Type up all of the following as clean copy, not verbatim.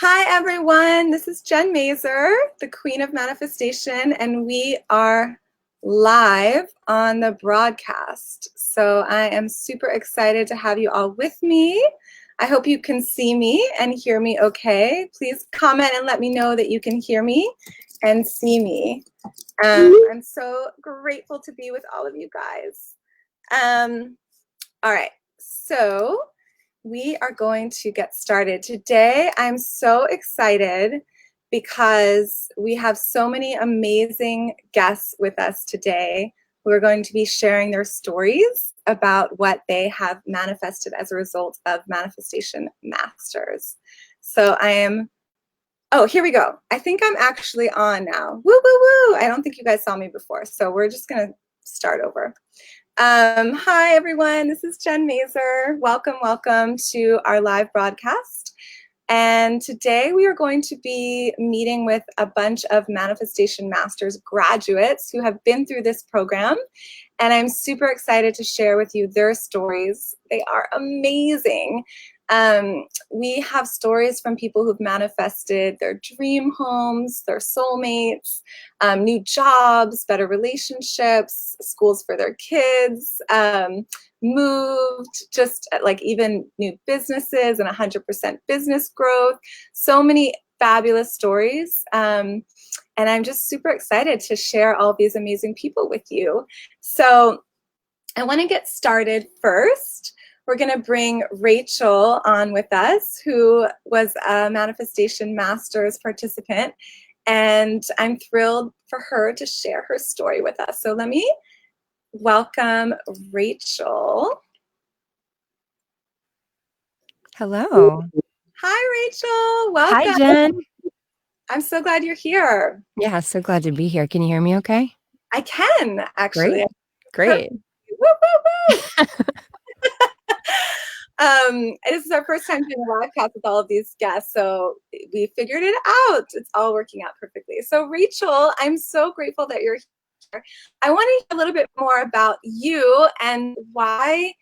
Hi, everyone. This is Jen Mazer, the Queen of Manifestation, and we are live on the broadcast. So I am super excited to have you all with me. I hope you can see me and hear me okay. Please comment and let me know that you can hear me and see me. I'm so grateful to be with all of you guys. All right, so we are going to get started. Today, I'm so excited because we have so many amazing guests with us today who are going to be sharing their stories about what they have manifested as a result of Manifestation Masters. So oh, here we go. I think I'm actually on now. Woo, woo, woo. I don't think you guys saw me before, so we're just going to start over. Hi, everyone. This is Jen Mazer. Welcome to our live broadcast. And today we are going to be meeting with a bunch of Manifestation Masters graduates who have been through this program. And I'm super excited to share with you their stories. They are amazing. We have stories from people who've manifested their dream homes, their soulmates, new jobs, better relationships, schools for their kids, moved, just like even new businesses and 100% business growth. So many fabulous stories. And I'm just super excited to share all these amazing people with you. So I want to get started first. We're going to bring Rachael on with us, who was a Manifestation Masters participant. And I'm thrilled for her to share her story with us. So let me welcome Rachael. Hello. Hi, Rachael. Welcome. Hi, Jen. I'm so glad you're here. Yeah, so glad to be here. Can you hear me okay? I can, actually. Great. Woo, woo, woo. This is our first time doing a live cast with all of these guests, so we figured it out. It's all working out perfectly. So, Rachael, I'm so grateful that you're here. I want to hear a little bit more about you and why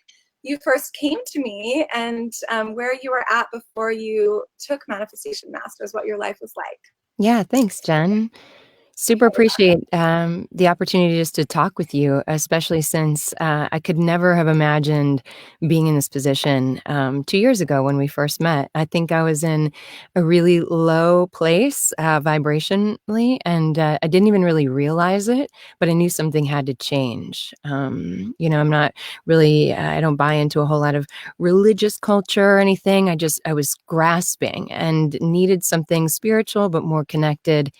you first came to me and where you were at before you took Manifestation Masters, what your life was like. Yeah, thanks, Jen. Super appreciate the opportunity just to talk with you, especially since I could never have imagined being in this position 2 years ago when we first met. I think I was in a really low place vibrationally, and I didn't even really realize it, but I knew something had to change. I'm not really, I don't buy into a whole lot of religious culture or anything. I was grasping and needed something spiritual, but more connected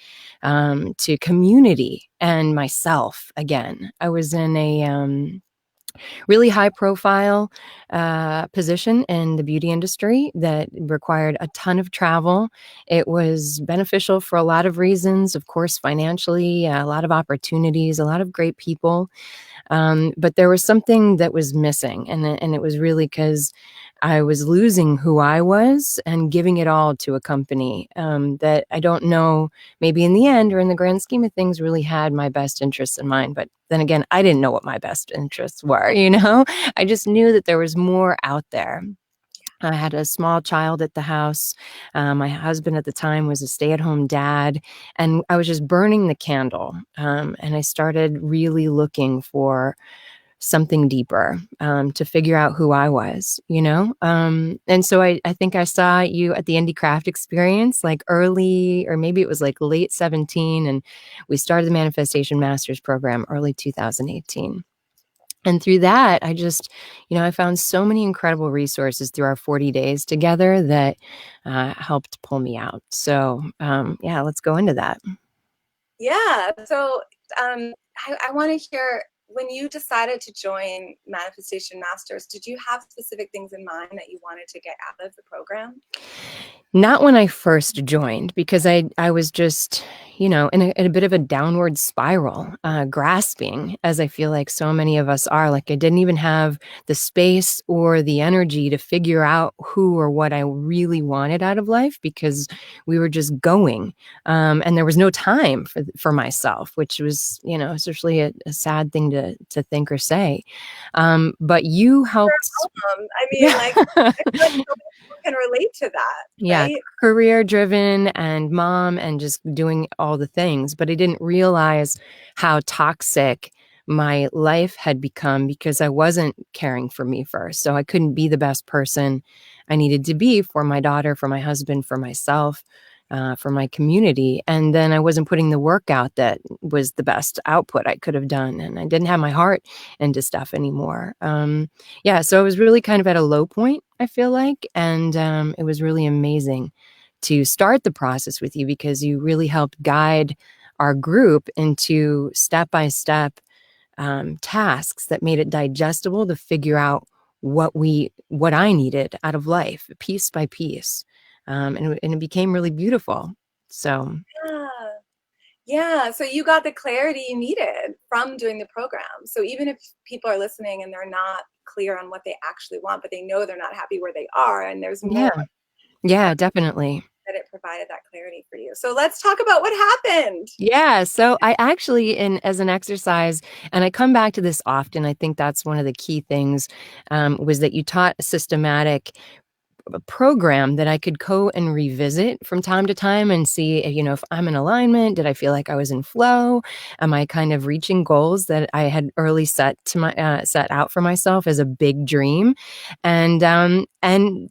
to community and myself again. I was in a really high profile position in the beauty industry that required a ton of travel. It was beneficial for a lot of reasons, of course, financially, a lot of opportunities, a lot of great people. But there was something that was missing, and it was really because I was losing who I was and giving it all to a company that I don't know, maybe in the end or in the grand scheme of things, really had my best interests in mind. But then again, I didn't know what my best interests were, I just knew that there was more out there. I had a small child at the house. My husband at the time was a stay-at-home dad, and I was just burning the candle. And I started really looking for something deeper to figure out who I was. And so I think I saw you at the Indie Craft Experience, like early, or maybe it was like late 17, and we started the Manifestation Masters program early 2018. And through that, I found so many incredible resources through our 40 days together that helped pull me out. So, yeah, let's go into that. Yeah. So I want to hear, when you decided to join Manifestation Masters, did you have specific things in mind that you wanted to get out of the program? Not when I first joined, because I was just, in a bit of a downward spiral, grasping, as I feel like so many of us are. Like I didn't even have the space or the energy to figure out who or what I really wanted out of life because we were just going. And there was no time for myself, which was, especially a sad thing to think or say. But you helped. I mean, Yeah. like, I feel like so many people can relate to that, Yeah, right? career driven and mom and just doing all the things. But I didn't realize how toxic my life had become because I wasn't caring for me first. So I couldn't be the best person I needed to be for my daughter, for my husband, for myself, for my community. And then I wasn't putting the work out that was the best output I could have done. And I didn't have my heart into stuff anymore. Yeah, so I was really kind of at a low point, I feel like. And it was really amazing to start the process with you because you really helped guide our group into step-by-step tasks that made it digestible to figure out what I needed out of life, piece by piece. And it became really beautiful. So Yeah. Yeah. So you got the clarity you needed from doing the program. So even if people are listening and they're not clear on what they actually want, but they know they're not happy where they are, and there's yeah, more yeah, definitely. that it provided that clarity for you. So let's talk about what happened. Yeah, so I actually, in as an exercise, and I come back to this often. I think that's one of the key things, was that you taught a systematic a program that I could go and revisit from time to time and see, if I'm in alignment. Did I feel like I was in flow? Am I kind of reaching goals that I had early set out for myself as a big dream? And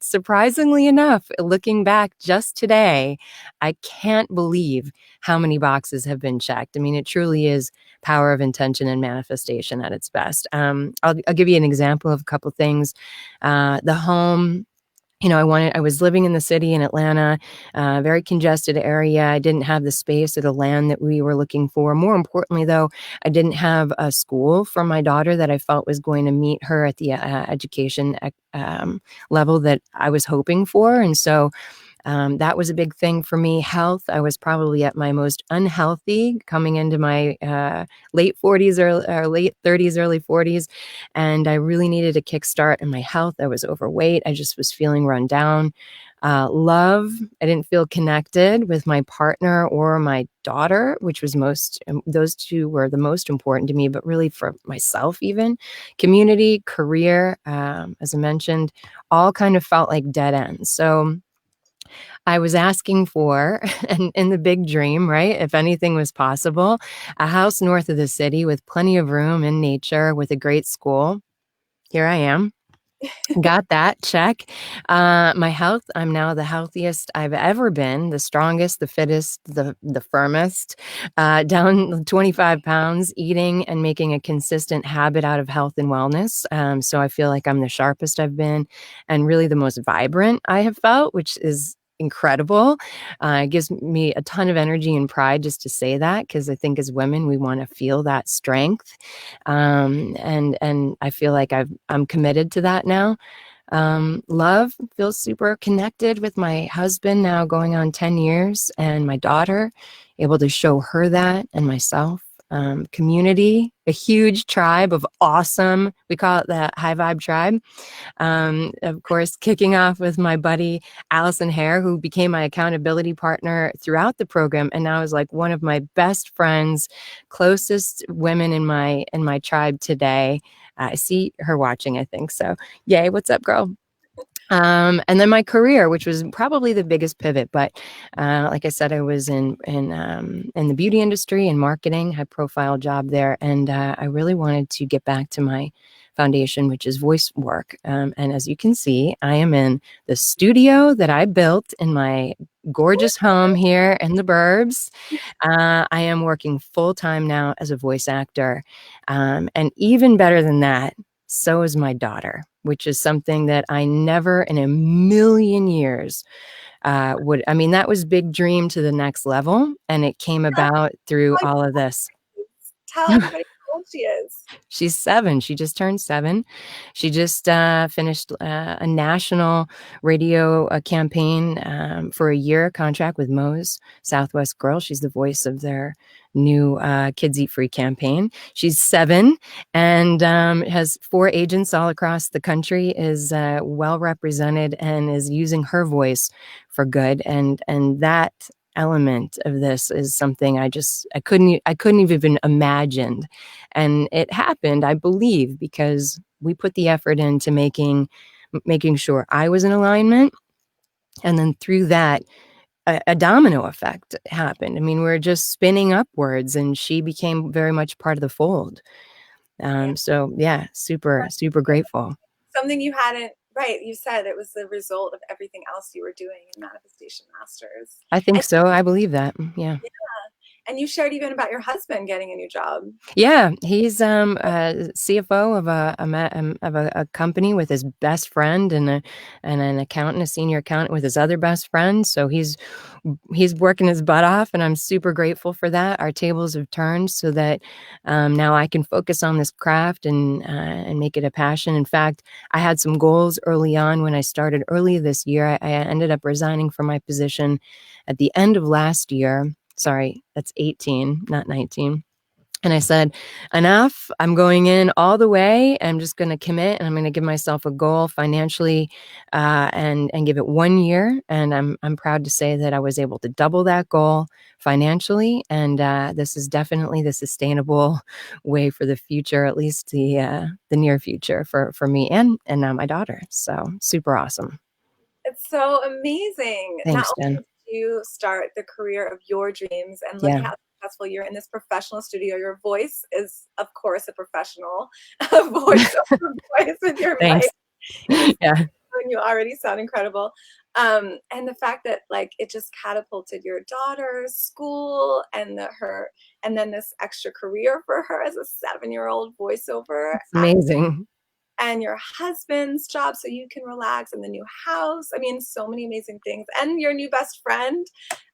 surprisingly enough, looking back just today, I can't believe how many boxes have been checked. I mean, it truly is power of intention and manifestation at its best. I'll give you an example of a couple things. The home, I was living in the city in Atlanta, very congested area. I didn't have the space or the land that we were looking for. More importantly, though, I didn't have a school for my daughter that I felt was going to meet her at the education level that I was hoping for. And so that was a big thing for me. Health, I was probably at my most unhealthy coming into my late 40s or late 30s, early 40s. And I really needed a kickstart in my health. I was overweight. I just was feeling run down. Love, I didn't feel connected with my partner or my daughter, which was those two were the most important to me, but really for myself, even. Community, career, as I mentioned, all kind of felt like dead ends. So I was asking for, and in the big dream, right? If anything was possible, a house north of the city with plenty of room and nature with a great school. Here I am. Got that, check. My health, I'm now the healthiest I've ever been, the strongest, the fittest, the firmest, down 25 pounds, eating and making a consistent habit out of health and wellness. So I feel like I'm the sharpest I've been and really the most vibrant I have felt, which is incredible. It gives me a ton of energy and pride just to say that, because I think as women, we want to feel that strength. And I feel like I'm committed to that now. Love, feels super connected with my husband now going on 10 years, and my daughter, able to show her that, and myself. Community, a huge tribe of awesome, we call it the high vibe tribe. Of course, kicking off with my buddy Allison Hare, who became my accountability partner throughout the program, and now is like one of my best friends, closest women in my tribe today. I see her watching, I think so. Yay! What's up, girl? And then my career, which was probably the biggest pivot, but like I said, I was in the beauty industry and marketing, high profile job there, and I really wanted to get back to my foundation, which is voice work. And as you can see, I am in the studio that I built in my gorgeous home here in the burbs. I am working full time now as a voice actor, and even better than that, so is my daughter, which is something that I never in a million years I mean, that was big dream to the next level. And it came about through all of this. Tell everybody how old she is? She's 7. She just turned 7. She just finished a national radio campaign for a year contract with Moe's Southwest Girl. She's the voice of their new Kids Eat Free campaign. She's 7 and has 4 agents all across the country, is well represented and is using her voice for good. And that element of this is something I couldn't even imagine. And it happened, I believe, because we put the effort into making sure I was in alignment. And then through that, a domino effect happened. I mean, we're just spinning upwards, and she became very much part of the fold. Yeah. So yeah, super grateful. Something you hadn't, right, you said it was the result of everything else you were doing in Manifestation Masters. I think so. I believe that. Yeah. And you shared even about your husband getting a new job. Yeah, he's CFO of a company with his best friend, and an accountant, a senior accountant with his other best friend. So he's working his butt off, and I'm super grateful for that. Our tables have turned so that now I can focus on this craft and make it a passion. In fact, I had some goals early on when I started early this year. I ended up resigning from my position at the end of last year. Sorry, that's 18, not 19. And I said, enough, I'm going in all the way. I'm just going to commit, and I'm going to give myself a goal financially and give it 1 year. And I'm proud to say that I was able to double that goal financially. And this is definitely the sustainable way for the future, at least the near future for me and now my daughter. So super awesome. It's so amazing. Not Thanks, only Jen. did you start the career of your dreams, and look Yeah. how successful you're in this professional studio. Your voice is, of course, a professional voice with your Thanks. mic. Yeah. And you already sound incredible. And the fact that like it just catapulted your daughter's school and then this extra career for her as a 7-year-old voiceover. It's amazing. And your husband's job so you can relax, and the new house. I mean, so many amazing things. And your new best friend.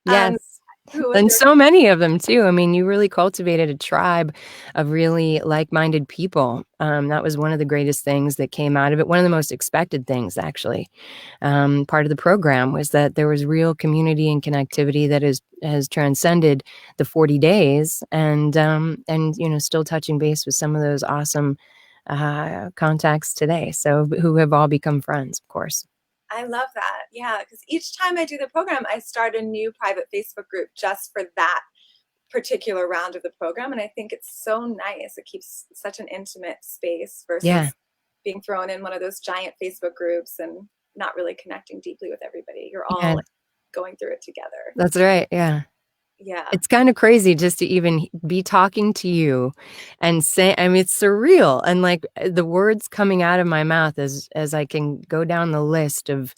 Yes. Who was And your so many of them too. I mean, you really cultivated a tribe of really like-minded people. That was one of the greatest things that came out of it. One of the most expected things, actually. Part of the program was that there was real community and connectivity that has transcended the 40 days, and still touching base with some of those awesome contacts today. So who have all become friends, of course. I love that. Yeah, because each time I do the program, I start a new private Facebook group just for that particular round of the program. And I think it's so nice. It keeps such an intimate space versus being thrown in one of those giant Facebook groups and not really connecting deeply with everybody. You're all like, going through it together. That's right. Yeah. Yeah. It's kind of crazy just to even be talking to you and say, I mean, it's surreal. And like the words coming out of my mouth as I can go down the list of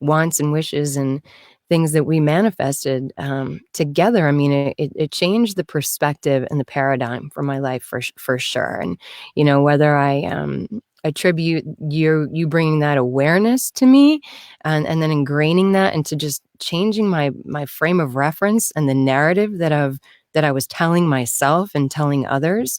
wants and wishes and things that we manifested together. I mean, it changed the perspective and the paradigm for my life for sure. And, whether I attribute you bringing that awareness to me and then ingraining that into just changing my frame of reference and the narrative that I was telling myself and telling others.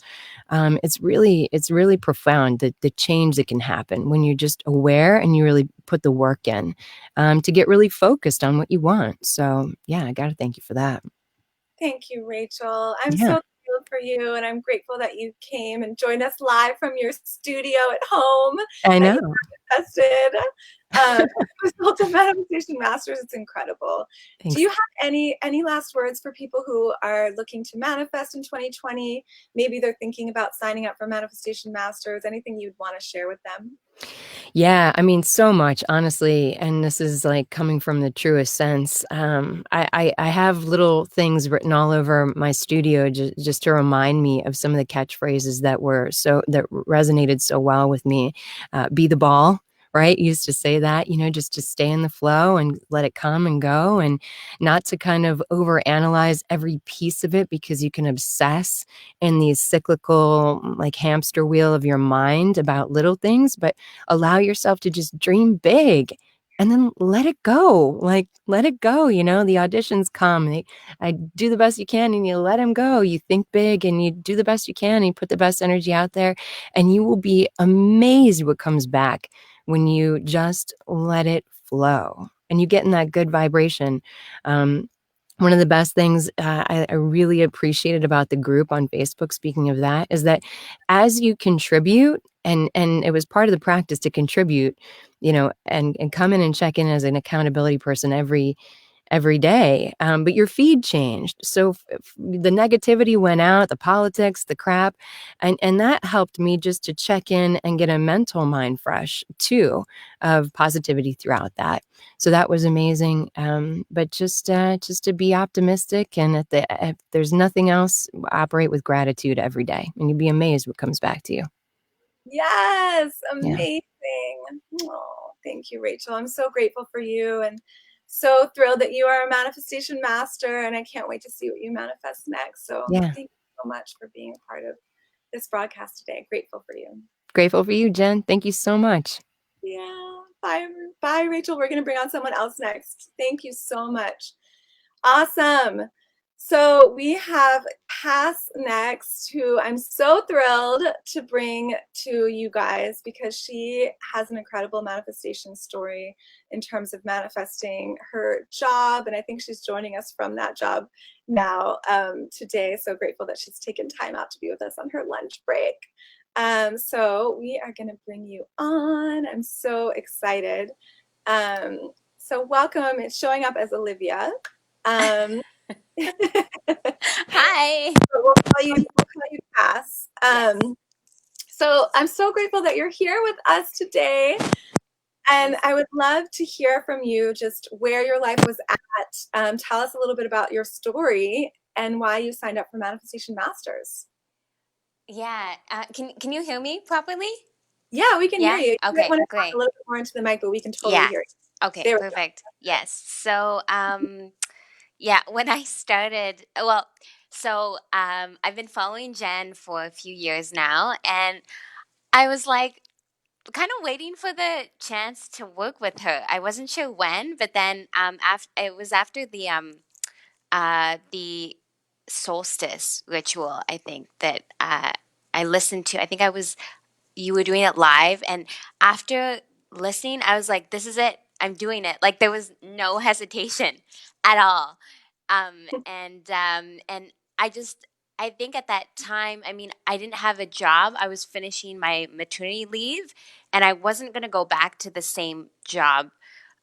It's really profound, the change that can happen when you're just aware and you really put the work in to get really focused on what you want. So yeah, I got to thank you for that. Thank you, Rachel. I'm Yeah. so thrilled for you, and I'm grateful that you came and joined us live from your studio at home. I know. Manifested. Result of Manifestation Masters. It's incredible. Thanks. Do you have any last words for people who are looking to manifest in 2020? Maybe they're thinking about signing up for Manifestation Masters. Anything you'd want to share with them? Yeah, I mean, so much, honestly, and this is like coming from the truest sense. I have little things written all over my studio just to remind me of some of the catchphrases that resonated so well with me. Be the ball. Right? Used to say that, just to stay in the flow and let it come and go, and not to kind of overanalyze every piece of it, because you can obsess in these cyclical, like hamster wheel of your mind about little things, but allow yourself to just dream big and then let it go. Like, let it go. You know, the auditions come, I do the best you can, and you let them go. You think big and you do the best you can, and you put the best energy out there, and you will be amazed what comes back when you just let it flow and you get in that good vibration. One of the best things I really appreciated about the group on Facebook, speaking of that, is that as you contribute, and it was part of the practice to contribute, you know, and come in and check in as an accountability person every day. But your feed changed. So the negativity went out, the politics, the crap. And that helped me just to check in and get a mental mind fresh too of positivity throughout that. So that was amazing. But just to be optimistic, and if there's nothing else, operate with gratitude every day, and you'd be amazed what comes back to you. Yes, Yeah. amazing. Oh, thank you, Rachel. I'm so grateful for you and so thrilled that you are a manifestation master, and I can't wait to see what you manifest next. So Yeah. thank you so much for being a part of this broadcast today. Grateful for you. Grateful for you, Jen. Thank you so much. Yeah. Bye, bye, Rachel. We're going to bring on someone else next. Thank you so much. Awesome. So we have Cass next, who I'm so thrilled to bring to you guys because she has an incredible manifestation story in terms of manifesting her job. And I think she's joining us from that job now today. So grateful that she's taken time out to be with us on her lunch break. So we are going to bring you on. I'm so excited. So welcome. It's showing up as Olivia. Um, Hi. we'll call you Cass. Yes. So I'm so grateful that you're here with us today. And Yes. I would love to hear from you just where your life was at. Tell us a little bit about your story and why you signed up for Manifestation Masters. Yeah. Can you hear me properly? Yeah, we can hear Yeah. you. You might Okay. want to talk a Great. little bit more into the mic, but we can totally Yeah. hear you. Okay. There we go. Perfect. Yes. So yeah. When I started, well, I've been following Jen for a few years now, and I was like kind of waiting for the chance to work with her. I wasn't sure when, but then after it was after the solstice ritual, I think that I listened to. I think I was you were doing it live, and after listening, I was like, "This is it. I'm doing it." Like there was no hesitation at all, and I think at that time, I mean, I didn't have a job. I was finishing my maternity leave, and I wasn't going to go back to the same job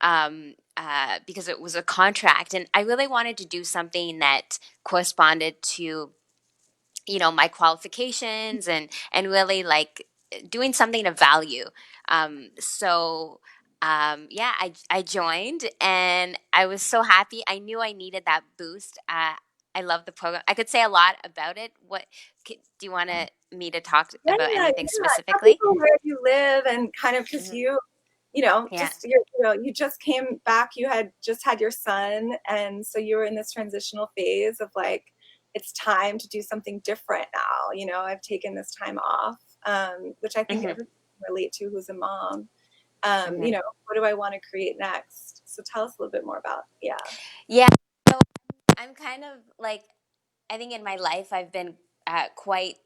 because it was a contract, and I really wanted to do something that corresponded to my qualifications and really like doing something of value. Yeah, I joined and I was so happy. I knew I needed that boost. I love the program. I could say a lot about it. Do you want me to talk Yeah, about yeah. anything Tell specifically? people where you live and kind of because Hmm. Yeah. you just came back. You had just had your son, and so you were in this transitional phase of like, it's time to do something different now. I've taken this time off, which I think Hmm. everyone can relate to who's a mom. Hmm. What do I want to create next? So tell us a little bit more about, yeah. Yeah. So I'm kind of like, I think in my life I've been quite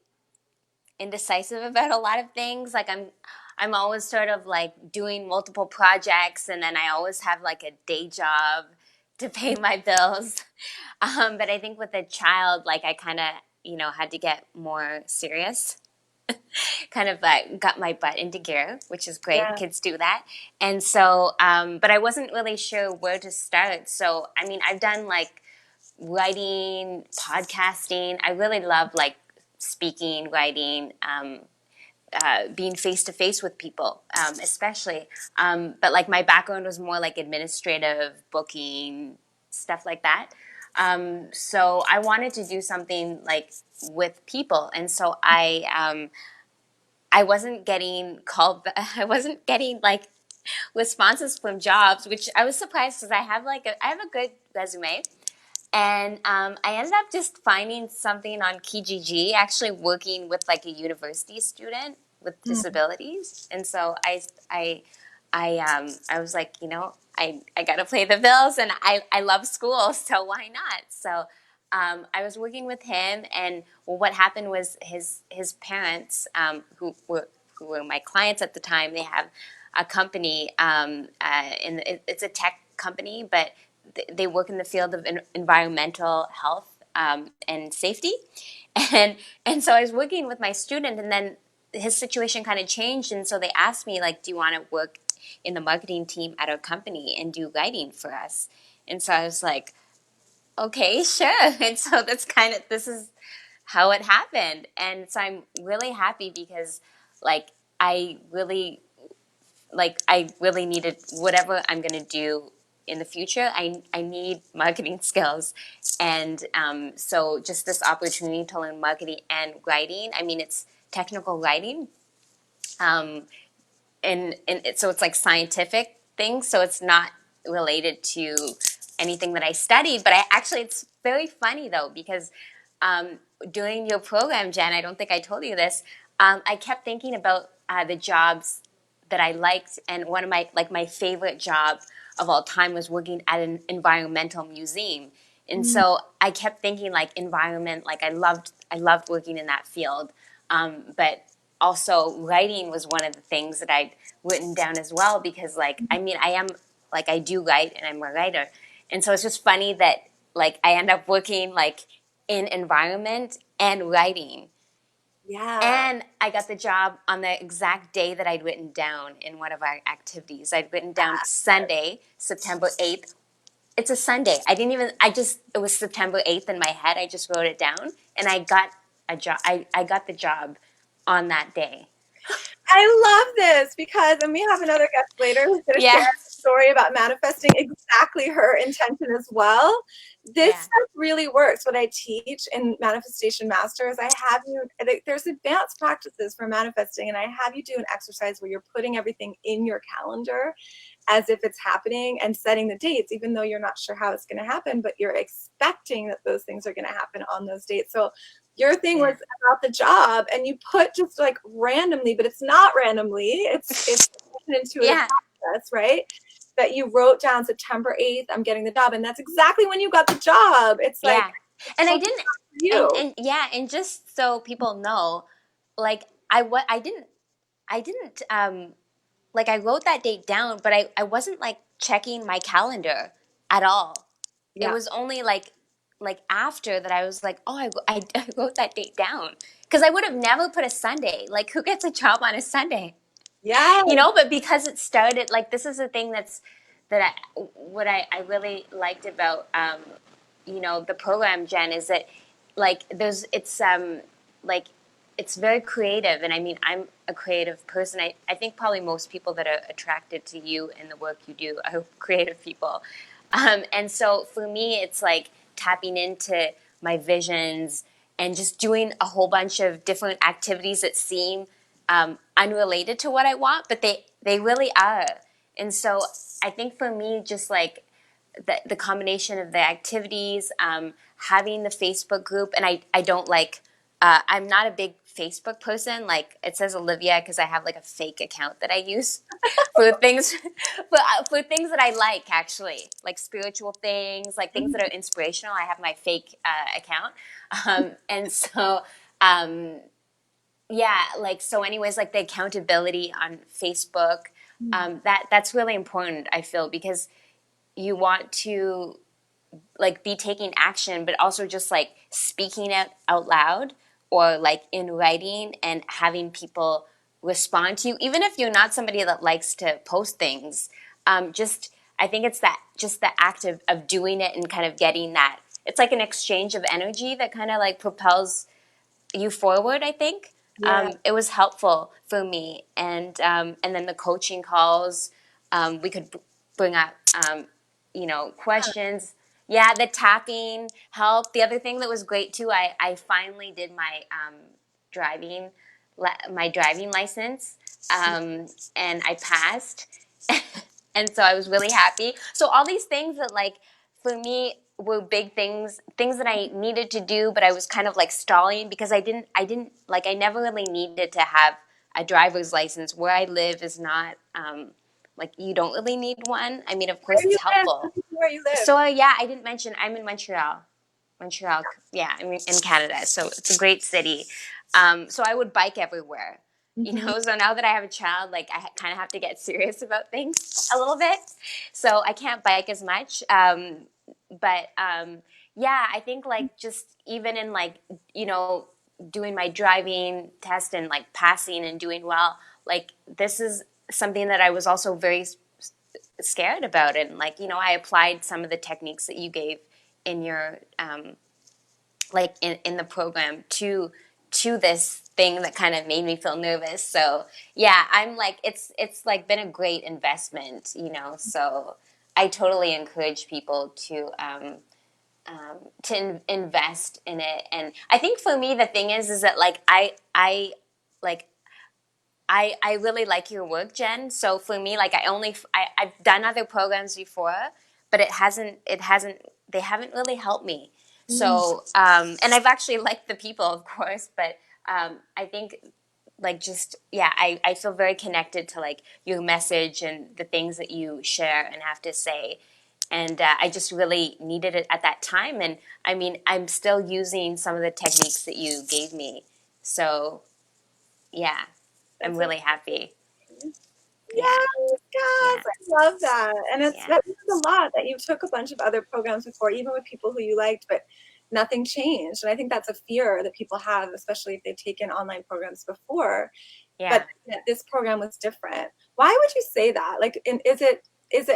indecisive about a lot of things. Like I'm always sort of like doing multiple projects, and then I always have like a day job to pay my bills. But I think with a child, like I kind of had to get more serious. Kind of got my butt into gear, which is great. Yeah. Kids do that. And so, but I wasn't really sure where to start. So, I mean, I've done like writing, podcasting. I really love like speaking, writing, being face to face with people, especially. But like my background was more like administrative, booking, stuff like that. So I wanted to do something like with people, and so I wasn't getting called. I wasn't getting like responses from jobs, which I was surprised because I have a good resume. And I ended up just finding something on Kijiji, actually working with like a university student with Mm. disabilities. And so I was like, I got to pay the bills, and I love school, so why not? So I was working with him, and what happened was his parents, who were my clients at the time, they have a company, it's a tech company, but they work in the field of environmental health and safety, and so I was working with my student, and then his situation kind of changed, and so they asked me like, "Do you want to work in the marketing team at our company and do writing for us?" And so I was like, "Okay, sure." And so this is how it happened, and so I'm really happy because like I really I really needed whatever I'm gonna do in the future. I need marketing skills, and so just this opportunity to learn marketing and writing. I mean, it's technical writing, um, so it's like scientific things. So it's not related to anything that I studied. But it's very funny though because during your program, Jen, I don't think I told you this. I kept thinking about the jobs that I liked, and one of my favorite job of all time was working at an environmental museum. And so I kept thinking like environment, like I loved working in that field. But also writing was one of the things that I'd written down as well because I mean I am I do write and I'm a writer. And so it's just funny that I end up working in environment and writing. Yeah. And I got the job on the exact day that I'd written down in one of our activities. I'd written down Sunday, September 8th. It's a Sunday. It was September 8th in my head. I just wrote it down and I got a job. I got the job on that day. I love this because, and we have another guest later who's going to share a story about manifesting exactly her intention as well. This stuff really works. What I teach in Manifestation Masters, I have you, there's advanced practices for manifesting, and I have you do an exercise where you're putting everything in your calendar as if it's happening and setting the dates, even though you're not sure how it's going to happen, but you're expecting that those things are going to happen on those dates. So your thing was about the job, and you put just randomly, but it's not randomly. It's an intuitive process, right? That you wrote down September 8th, I'm getting the job, and that's exactly when you got the job. It's and I didn't, and just so people know, I didn't I wrote that date down, but I wasn't checking my calendar at all. It was only after that I was oh, I wrote that date down because I would have never put a Sunday. Who gets a job on a Sunday? Yeah. But because it started, this is the thing what I really liked about, the program, Jen, is that it's very creative. And I mean, I'm a creative person. I think probably most people that are attracted to you and the work you do are creative people. And so for me, it's tapping into my visions and just doing a whole bunch of different activities that seem unrelated to what I want, but they really are. And so I think for me, just the combination of the activities, having the Facebook group, and I don't I'm not a big Facebook person. It says Olivia because I have a fake account that I use for things for things that I like, actually, spiritual things, things that are inspirational. I have my fake account, and so so anyways, the accountability on Facebook, that's really important, I feel, because you want to be taking action, but also just speaking it out loud or in writing and having people respond to you, even if you're not somebody that likes to post things. I think it's just the act of doing it and kind of getting that. It's an exchange of energy that kind of propels you forward, I think. It was helpful for me. And then the coaching calls, we could bring up, questions. Yeah, the tapping helped. The other thing that was great too, I finally did driving, my driving license, and I passed. And so I was really happy. So all these things that for me were big things that I needed to do, but I was kind of stalling because I never really needed to have a driver's license. Where I live is not like you don't really need one. I mean, of Where course, you it's live? helpful. Where you live? So yeah, I didn't mention I'm in Montreal. Montreal, yeah, I'm in Canada, so it's a great city. So I would bike everywhere, So now that I have a child, like I kind of have to get serious about things a little bit. So I can't bike as much, but yeah, I think like just even in like doing my driving test and like passing and doing well, like this is something that I was also very scared about, and like I applied some of the techniques that you gave in your like in the program to this thing that kind of made me feel nervous. So yeah, I'm like it's like been a great investment, so I totally encourage people to invest in it. And I think for me the thing is that like like I really like your work, Jen. So for me, like I've done other programs before, but they haven't really helped me. So and I've actually liked the people, of course, but I think like just yeah, I feel very connected to like your message and the things that you share and have to say. And I just really needed it at that time. And I mean, I'm still using some of the techniques that you gave me. So yeah, I'm That's really happy. Yeah, yes, yeah, yes, I love that. And yeah, that means a lot that you took a bunch of other programs before, even with people who you liked, but nothing changed. And I think that's a fear that people have, especially if they've taken online programs before. yeah. But this program was different. Why would you say that? Like, is it,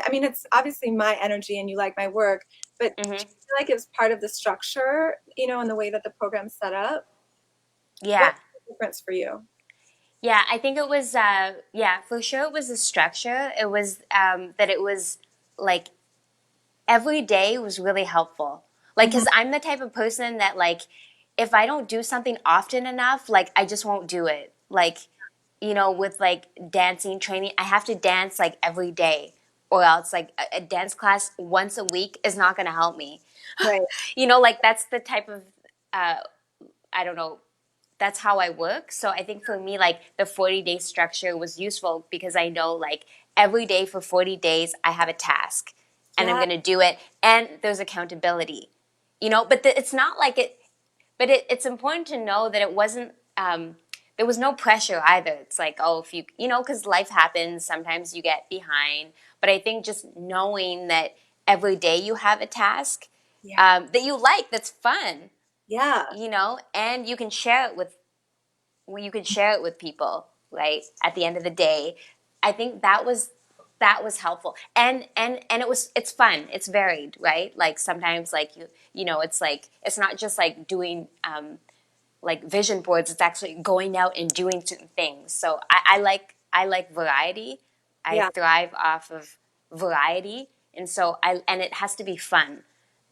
I mean, it's obviously my energy and you like my work, but do you Hmm. feel like it was part of the structure, and the way that the program's set up? What Yeah, was the difference for you? yeah. I think it was, yeah, for sure it was the structure. It was that it was like every day was really helpful. Like, Mhm. because I'm the type of person that, like, if I don't do something often enough, like, I just won't do it. Like, with like dancing training, I have to dance like every day, or else, like, a dance class once a week is not going to help me. Right. Like, that's the type of, I don't know, that's how I work. So I think for me, like the 40-day structure was useful because I know like every day for 40 days, I have a task and I'm Yeah. going to do it. And there's accountability, but it's not like it, but it's important to know that it wasn't, there was no pressure either. It's like, oh, if because life happens, sometimes you get behind. But I think just knowing that every day you have a task Yeah. that you like, that's fun, Yeah. and you can share it with people, right? At the end of the day, I think that was helpful, and it's fun, it's varied, right? Like sometimes, like it's like it's not just like doing like vision boards. It's actually going out and doing certain things. So I like variety. I Yeah. thrive off of variety, and so and it has to be fun.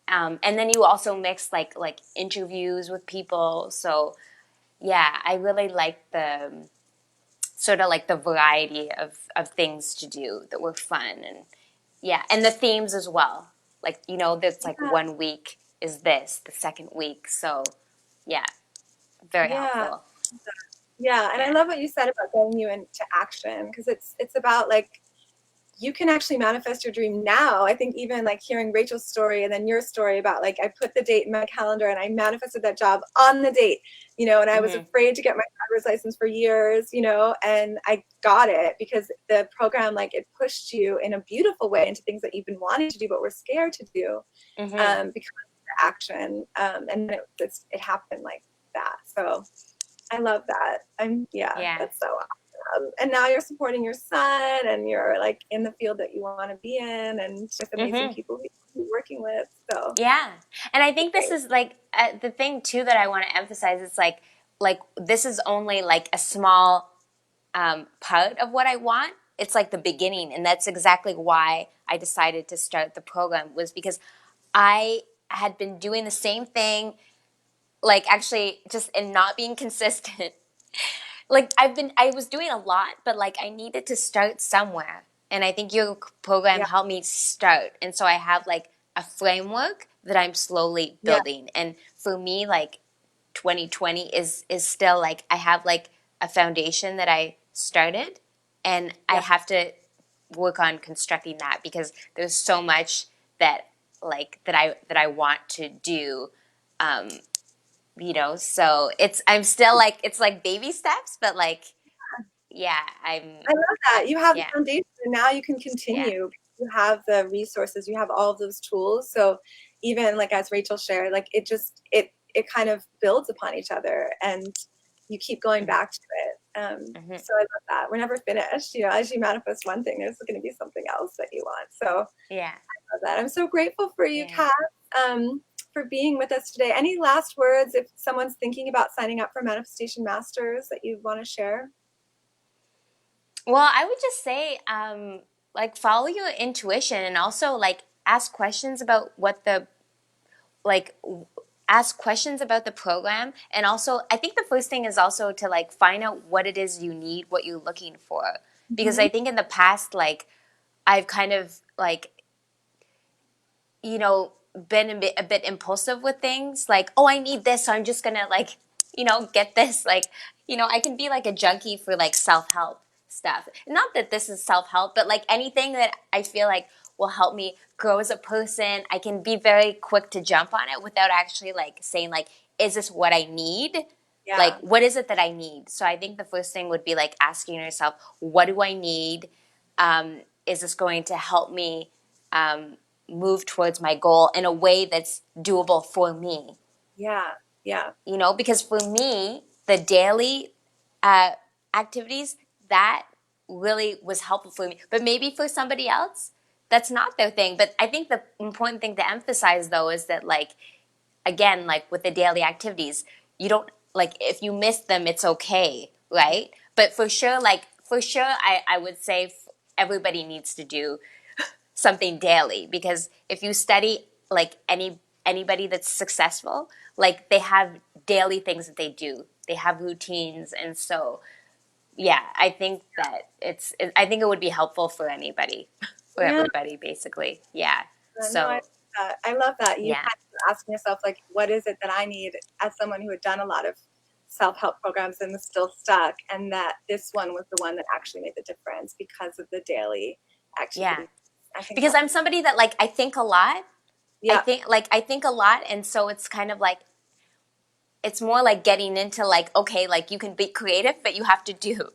And then you also mix like interviews with people. So yeah, I really like the sort of like the variety of things to do that were fun, and yeah, and the themes as well. Like that's like Yeah. one week is this, the second week. So yeah, very Yeah. helpful. Yeah. And I Yeah. love what you said about getting you into action, because it's about like you can actually manifest your dream now. I think even like hearing Rachel's story and then your story about like I put the date in my calendar and I manifested that job on the date, and I was Hmm. afraid to get my driver's license for years, and I got it because the program, like, it pushed you in a beautiful way into things that you've been wanting to do but were scared to do, Hmm. because of the action, and then it happened like that. So I love that. Yeah, Yeah. that's so awesome. And now you're supporting your son and you're like in the field that you want to be in and with amazing Hmm. people you're working with. So Yeah. And I think this great. is like the thing too that I want to emphasize. It's like this is only like a small part of what I want. It's like the beginning, and that's exactly why I decided to start the program, was because I had been doing the same thing, like actually just in not being consistent. Like I was doing a lot, but like I needed to start somewhere. And I think your program Yeah. helped me start. And so I have like a framework that I'm slowly Yeah. building. And for me, like 2020 is still like I have like a foundation that I started, and I Yeah. have to work on constructing that, because there's so much that I want to do. So I'm still like, it's like baby steps, but like, yeah, I love that. You have the yeah, foundation and now you can yeah, continue. You have the resources, you have all of those tools. So even like as Rachael shared, like it kind of builds upon each other and you keep going back to it. mm-hmm. So I love that. We're never finished. As you manifest one thing, there's going to be something else that you want. So Yeah. I love that. I'm so grateful for you, Yeah. Kat, for being with us today. Any last words if someone's thinking about signing up for Manifestation Masters that you want to share? Well, I would just say, like, follow your intuition, and also like ask questions about like ask questions about the program. And also, I think the first thing is also to like find out what it is you need, what you're looking for, because Mm-hmm. I think in the past, like, I've kind of like, been a bit impulsive with things, like, oh, I need this, so I'm just gonna like, get this. Like, I can be like a junkie for like self-help stuff. Not that this is self-help, but like anything that I feel like will help me grow as a person, I can be very quick to jump on it without actually like saying like, is this what I need? Like, Yeah. what is it that I need? So I think the first thing would be like asking yourself, what do I need? Is this going to help me move towards my goal in a way that's doable for me? Yeah. Yeah. Because for me, the daily uh, activities, that really was helpful for me. But maybe for somebody else, that's not their thing. But I think the important thing to emphasize, though, is that, like, again, like with the daily activities, you don't, like, if you miss them, it's okay, right? But for sure, I would say everybody needs to do something daily, because if you study like anybody that's successful, like they have daily things that they do, they have routines. And so yeah, I think that I think it would be helpful for anybody, for Yeah. everybody, basically. Yeah. No, So I love that. You yeah, kind of asking yourself, like, what is it that I need as someone who had done a lot of self-help programs and was still stuck, and that this one was the one that actually made the difference because of the daily yeah, activities. I think because that's, I'm somebody that, like, I think a lot. yeah, I think a lot, and so it's kind of like, it's more like getting into like, okay, like you can be creative, but you have to do.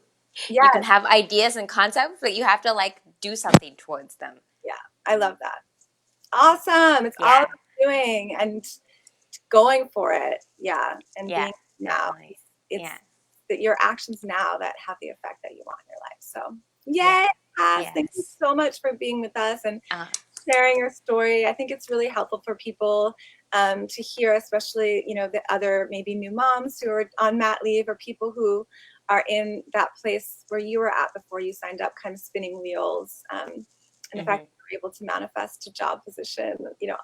You can yes, have ideas and concepts, but you have to like do something towards them. yeah. I love that. Awesome. It's all Yeah, about doing and going for it. Yeah, and yeah, being now. definitely. It's Yeah, that your actions now that have the effect that you want in your life. So, yeah, yay, Cass. Thank you yes. so much for being with us and Uh, sharing your story. I think it's really helpful for people to hear, especially, the other maybe new moms who are on mat leave or people who are in that place where you were at before you signed up, kind of spinning wheels. And the fact mm-hmm. that you were able to manifest a job position,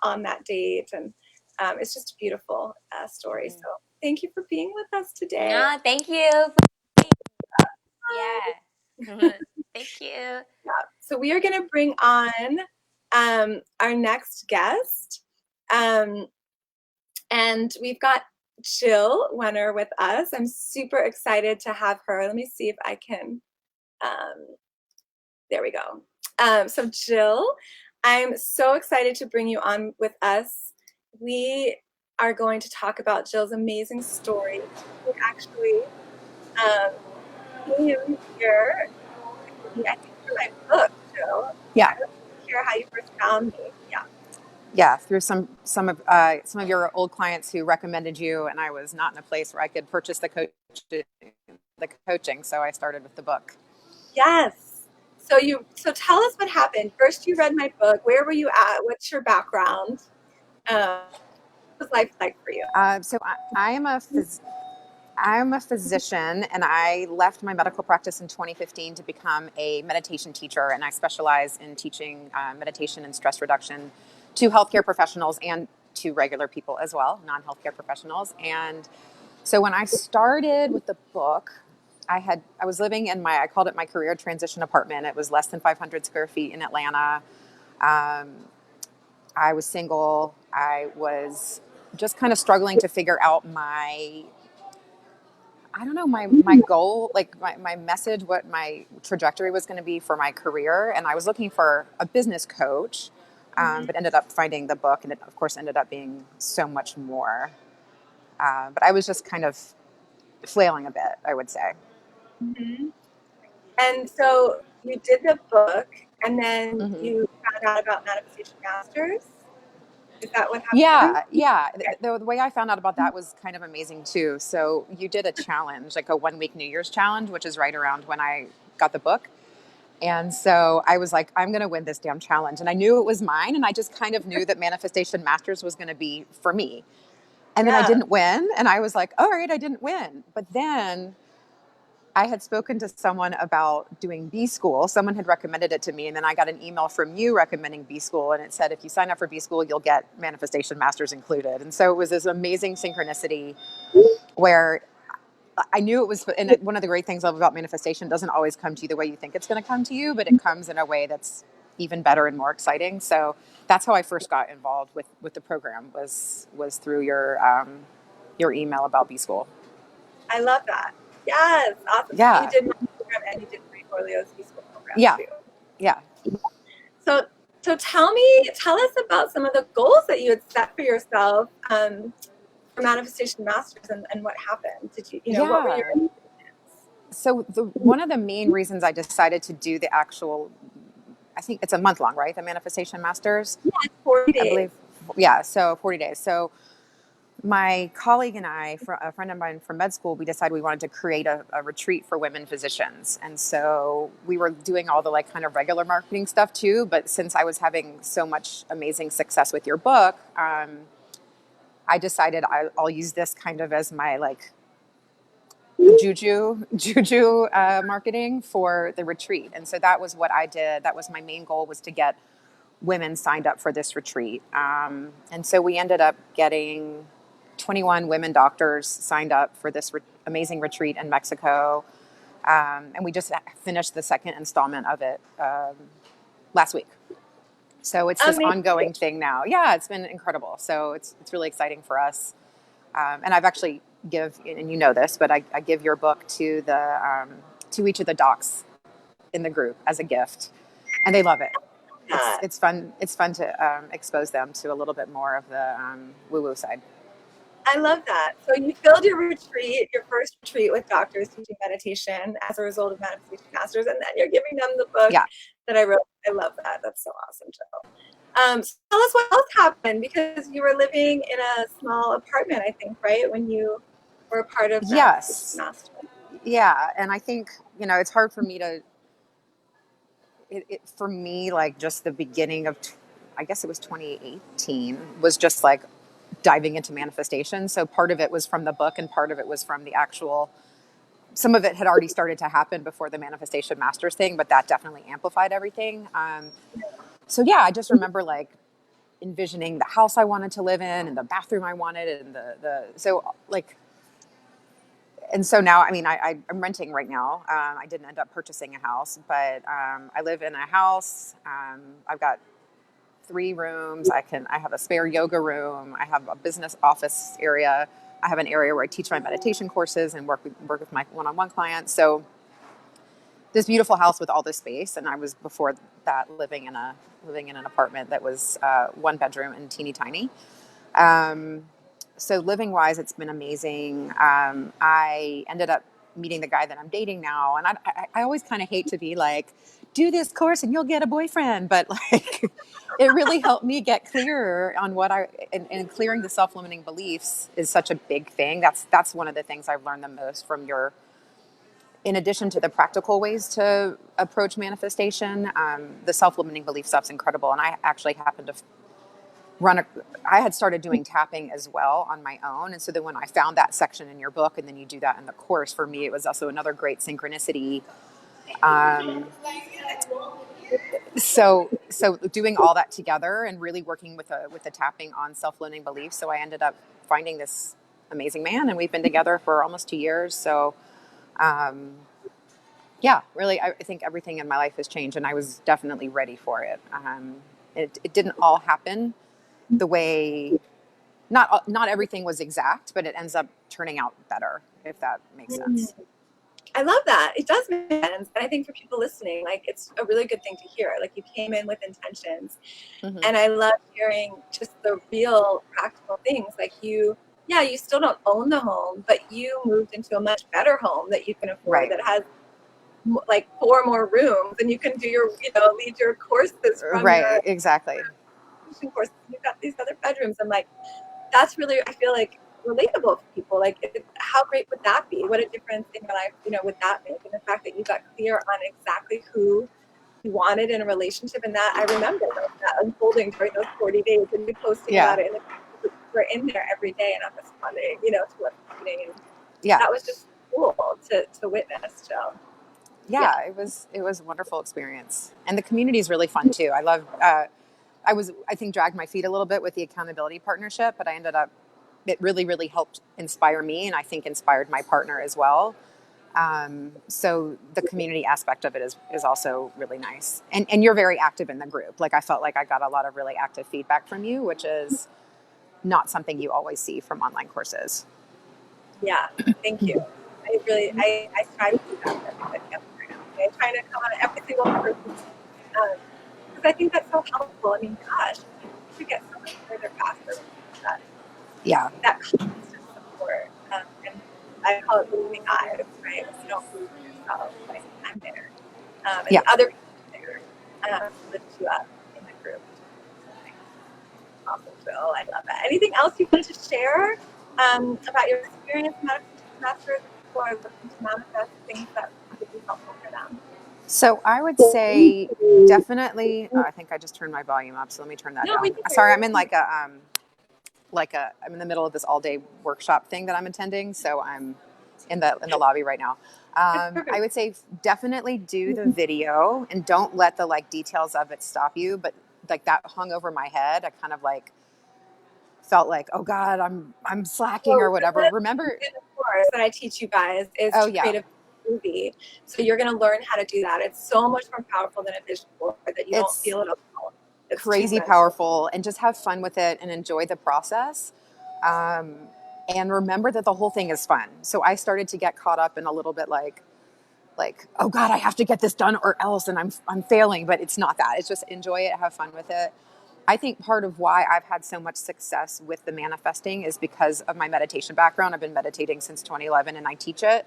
on that date. And it's just a beautiful story. So Mm-hmm. thank you for being with us today. No, thank you. Yeah. Thank you. Yeah. So we are going to bring on our next guest. And we've got Jill Wenner with us. I'm super excited to have her. Let me see if I can. There we go. So Jill, I'm so excited to bring you on with us. We are going to talk about Jill's amazing story. She actually came here, I think, for my book, Jill. Yeah, I don't hear how you first found me. Yeah. yeah. Through some of your old clients who recommended you, and I was not in a place where I could purchase the coaching, so I started with the book. Yes. So tell us what happened. First, you read my book. Where were you at? What's your background? What was life like for you? I'm a physician, and I left my medical practice in 2015 to become a meditation teacher, and I specialize in teaching meditation and stress reduction to healthcare professionals and to regular people as well, non-healthcare professionals. And so when I started with the book, I was living in I called it my career transition apartment. It was less than 500 square feet in Atlanta. I was single. I was just kind of struggling to figure out my I don't know, my goal, like my message, what my trajectory was going to be for my career. And I was looking for a business coach, but ended up finding the book, and it of course ended up being so much more. But I was just kind of flailing a bit, I would say. Mm-hmm. And so you did the book, and then Mm-hmm. you found out about Manifestation Masters. Is that what happened? Yeah. The way I found out about that was kind of amazing too. So you did a challenge, like a 1 week New Year's challenge, which is right around when I got the book. And so I was like, I'm going to win this damn challenge. And I knew it was mine. And I just kind of knew that Manifestation Masters was going to be for me. And then I Yeah. didn't win. And I was like, all right, I didn't win. But then I had spoken to someone about doing B School. Someone had recommended it to me. And then I got an email from you recommending B School. And it said, if you sign up for B School, you'll get Manifestation Masters included. And so it was this amazing synchronicity where I knew it was. And one of the great things I love about manifestation, doesn't always come to you the way you think it's going to come to you, but it comes in a way that's even better and more exciting. So that's how I first got involved with the program, was through your email about B School. I love that. Yes, awesome. So you Yeah. did my program and you did Portfolio's B-School program Yeah. too. Yeah. So tell us about some of the goals that you had set for yourself for Manifestation Masters, and what happened. Did what were your Yeah. So one of the main reasons I decided to do the actual, I think it's a month long, right? The Manifestation Masters, 40 I days? believe. Yeah. So 40 days. So my colleague and I, a friend of mine from med school, we decided we wanted to create a retreat for women physicians. And so we were doing all the like kind of regular marketing stuff too. But since I was having so much amazing success with your book, I decided I'll use this kind of as my like juju marketing for the retreat. And so that was what I did. That was my main goal, was to get women signed up for this retreat. And so we ended up getting 21 women doctors signed up for this amazing retreat in Mexico. And we just finished the second installment of it last week. So it's this ongoing thing now. Yeah, it's been incredible. So it's really exciting for us. And I've actually and you know this, but I give your book to to each of the docs in the group as a gift, and they love it. It's fun. It's fun to expose them to a little bit more of the woo-woo side. I love that. So you filled your retreat, your first retreat, with doctors teaching meditation as a result of Manifestation Masters, and then you're giving them the book that I wrote. I love that. That's so awesome, Jill. So tell us what else happened, because you were living in a small apartment, I think, right, when you were a part of Manifestation Masters. Yeah, and I think it's hard for me to. For me, like just the beginning of, I guess it was 2018, was just like diving into manifestation. So part of it was from the book and part of it was from the actual, some of it had already started to happen before the Manifestation Masters thing, but that definitely amplified everything. So yeah, I just remember like envisioning the house I wanted to live in and the bathroom I wanted, and so like, and so now, I mean, I'm renting right now. I didn't end up purchasing a house, but I live in a house. I've got 3 rooms. I have a spare yoga room. I have a business office area. I have an area where I teach my meditation courses and work with my one-on-one clients. So this beautiful house with all this space. And I was, before that, living in an apartment that was 1 bedroom and teeny tiny. So living wise, it's been amazing. I ended up meeting the guy that I'm dating now. And I always kind of hate to be like, do this course and you'll get a boyfriend. But like, it really helped me get clearer on and clearing the self-limiting beliefs is such a big thing. That's one of the things I've learned the most from in addition to the practical ways to approach manifestation, the self-limiting belief stuff's incredible. And I actually happened to I had started doing tapping as well on my own. And so then when I found that section in your book, and then you do that in the course, for me, it was also another great synchronicity. So doing all that together and really working with the tapping on self-limiting beliefs. So I ended up finding this amazing man, and we've been together for almost 2 years. So, yeah, really, I think everything in my life has changed, and I was definitely ready for it. It didn't all happen the way not everything was exact, but it ends up turning out better, if that makes sense. I love that. It does make sense. And I think for people listening, like, it's a really good thing to hear. Like, you came in with intentions. Mm-hmm. And I love hearing just the real practical things. Like, you still don't own the home, but you moved into a much better home that you can afford, Right. that has like 4 more rooms, and you can do your, lead your courses from Right, exactly. your courses. You've got these other bedrooms. And like, that's really, I feel like, relatable for people. Like, how great would that be? What a difference in your life, would that make? And the fact that you got clear on exactly who you wanted in a relationship, and that I remember that unfolding during those 40 days, and you posting about it, and we're in there every day, and I'm responding, to what's happening. Yeah, that was just cool to witness, Jill. Yeah, it was a wonderful experience, and the community is really fun too. I love. I think dragged my feet a little bit with the accountability partnership, but I ended up. It really helped inspire me, and I think inspired my partner as well. So the community aspect of it is also really nice, and you're very active in the group. Like, I felt like I got a lot of really active feedback from you, which is not something you always see from online courses. Yeah, thank you. I strive to do that. I try to come on every single person, because I think that's so helpful. I mean, gosh, you could get so much further faster with that. Yeah, That constant support, and I call it moving eyes, right? You don't move yourself. Like, I'm there, and the other people are there, lift you up in the group. Awesome, Jill. I love that. Anything else you want to share about your experience in Manifestation Masters, or looking to manifest things that would be helpful for them? So I would say definitely. Oh, I think I just turned my volume up, so let me turn that down. Sorry, I'm in I'm in the middle of this all day workshop thing that I'm attending, so I'm in the lobby right now. I would say definitely do the video, and don't let the details of it stop you. But that hung over my head. I kind of felt like, oh God, I'm slacking or whatever. Remember, the course that I teach you guys is to create a movie. So you're going to learn how to do that. It's so much more powerful than a visual, that you don't feel it alone. It's crazy powerful, and just have fun with it and enjoy the process. And remember that the whole thing is fun. So I started to get caught up in a little bit like, oh God, I have to get this done or else, and I'm failing. But it's not that. It's just enjoy it, have fun with it. I think part of why I've had so much success with the manifesting is because of my meditation background. I've been meditating since 2011, and I teach it.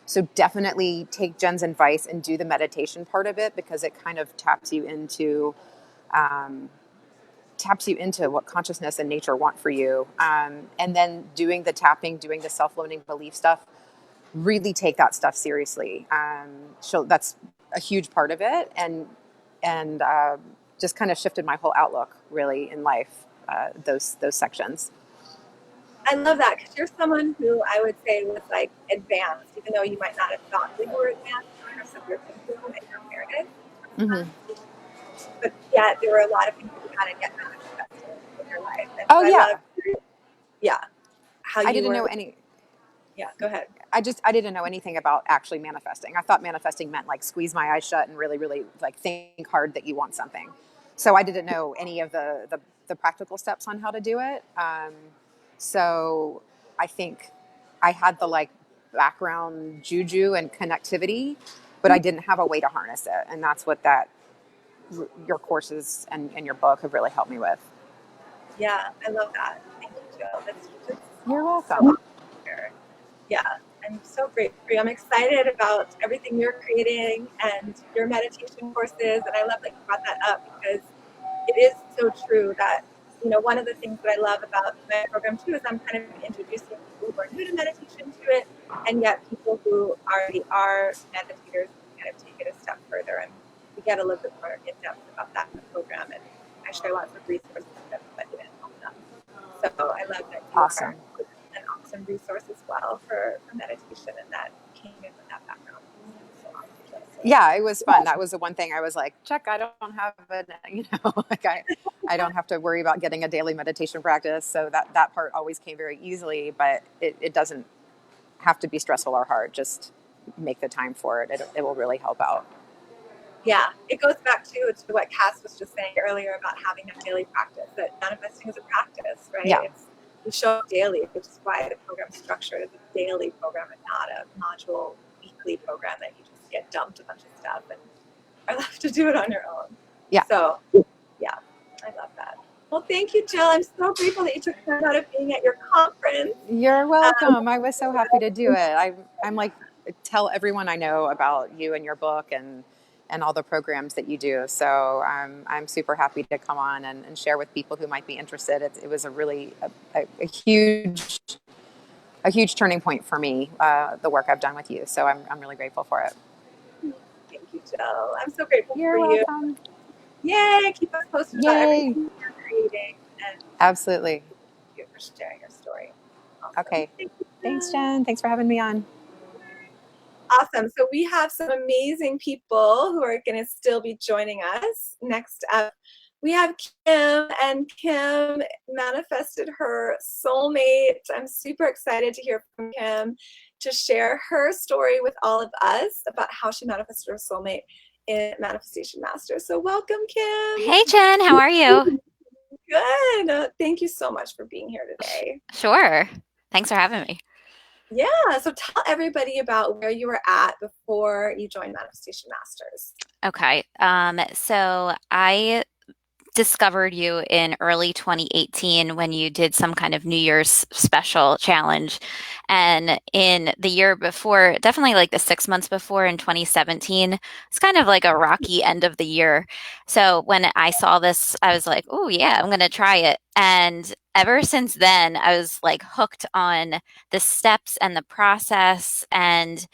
So definitely take Jen's advice and do the meditation part of it, because it kind of taps you into what consciousness and nature want for you. And then doing the tapping, doing the self-limiting belief stuff, really take that stuff seriously. That's a huge part of it. And just kind of shifted my whole outlook really in life, those sections. I love that, because you're someone who I would say was advanced, even though you might not have thought you were advanced in terms of your thinking and your awareness. Mm-hmm. But yet there were a lot of things that you had to get manifested in your life. And Oh, so yeah. I love, how you I didn't know any. Yeah, go ahead. I didn't know anything about actually manifesting. I thought manifesting meant squeeze my eyes shut and really, really think hard that you want something. So I didn't know any of the practical steps on how to do it. So I think I had the background juju and connectivity, but I didn't have a way to harness it. And that's what your courses and your book have really helped me with. Yeah, I love that. Thank you, Jill. That's just You're welcome. So yeah, I'm so grateful for you. I'm excited about everything you're creating and your meditation courses. And I love that you brought that up, because it is so true that, one of the things that I love about my program too is I'm kind of introducing people who are new to meditation to it, and yet people who already are meditators kind of take it a step further. And we get a little bit more in depth about that in the program. And I share lots of resources that didn't help them. So I love that you are an awesome resource as well for meditation, and that came in with that background. So awesome. Yeah, it was fun. That was the one thing I was like, check, I don't have I don't have to worry about getting a daily meditation practice. So that part always came very easily, but it doesn't have to be stressful or hard. Just make the time for it. It will really help out. Yeah, it goes back to what Cass was just saying earlier about having that daily practice, that manifesting is a practice, right? Yeah. you show up daily, which is why the program's structured as a daily program and not a module weekly program that you just get dumped a bunch of stuff and are left to do it on your own. Yeah. So, yeah, I love that. Well, thank you, Jill. I'm so grateful that you took time out of being at your conference. You're welcome. I was so happy to do it. I'm like, tell everyone I know about you and your book and all the programs that you do. So I'm super happy to come on and share with people who might be interested. It was a really a huge turning point for me, the work I've done with you. So I'm really grateful for it. Thank you, Jill. I'm so grateful You're for welcome. you. Yay! Keep us posted about everything you're creating. And absolutely. Thank you for sharing your story. Awesome. Okay. Thanks, Jen. Thanks for having me on. Awesome. So we have some amazing people who are going to still be joining us. Next up, we have Kim, and Kim manifested her soulmate. I'm super excited to hear from Kim to share her story with all of us about how she manifested her soulmate in Manifestation Master. So welcome, Kim. Hey, Jen. How are you? Good. Thank you so much for being here today. Sure. Thanks for having me. Yeah. So tell everybody about where you were at before you joined Manifestation Masters. Okay. So I discovered you in early 2018 when you did some kind of New Year's special challenge. And in the year before, definitely like the 6 months before in 2017, it's kind of like a rocky end of the year. So when I saw this, I was like, oh yeah, I'm going to try it. And ever since then, I was like hooked on the steps and the process, and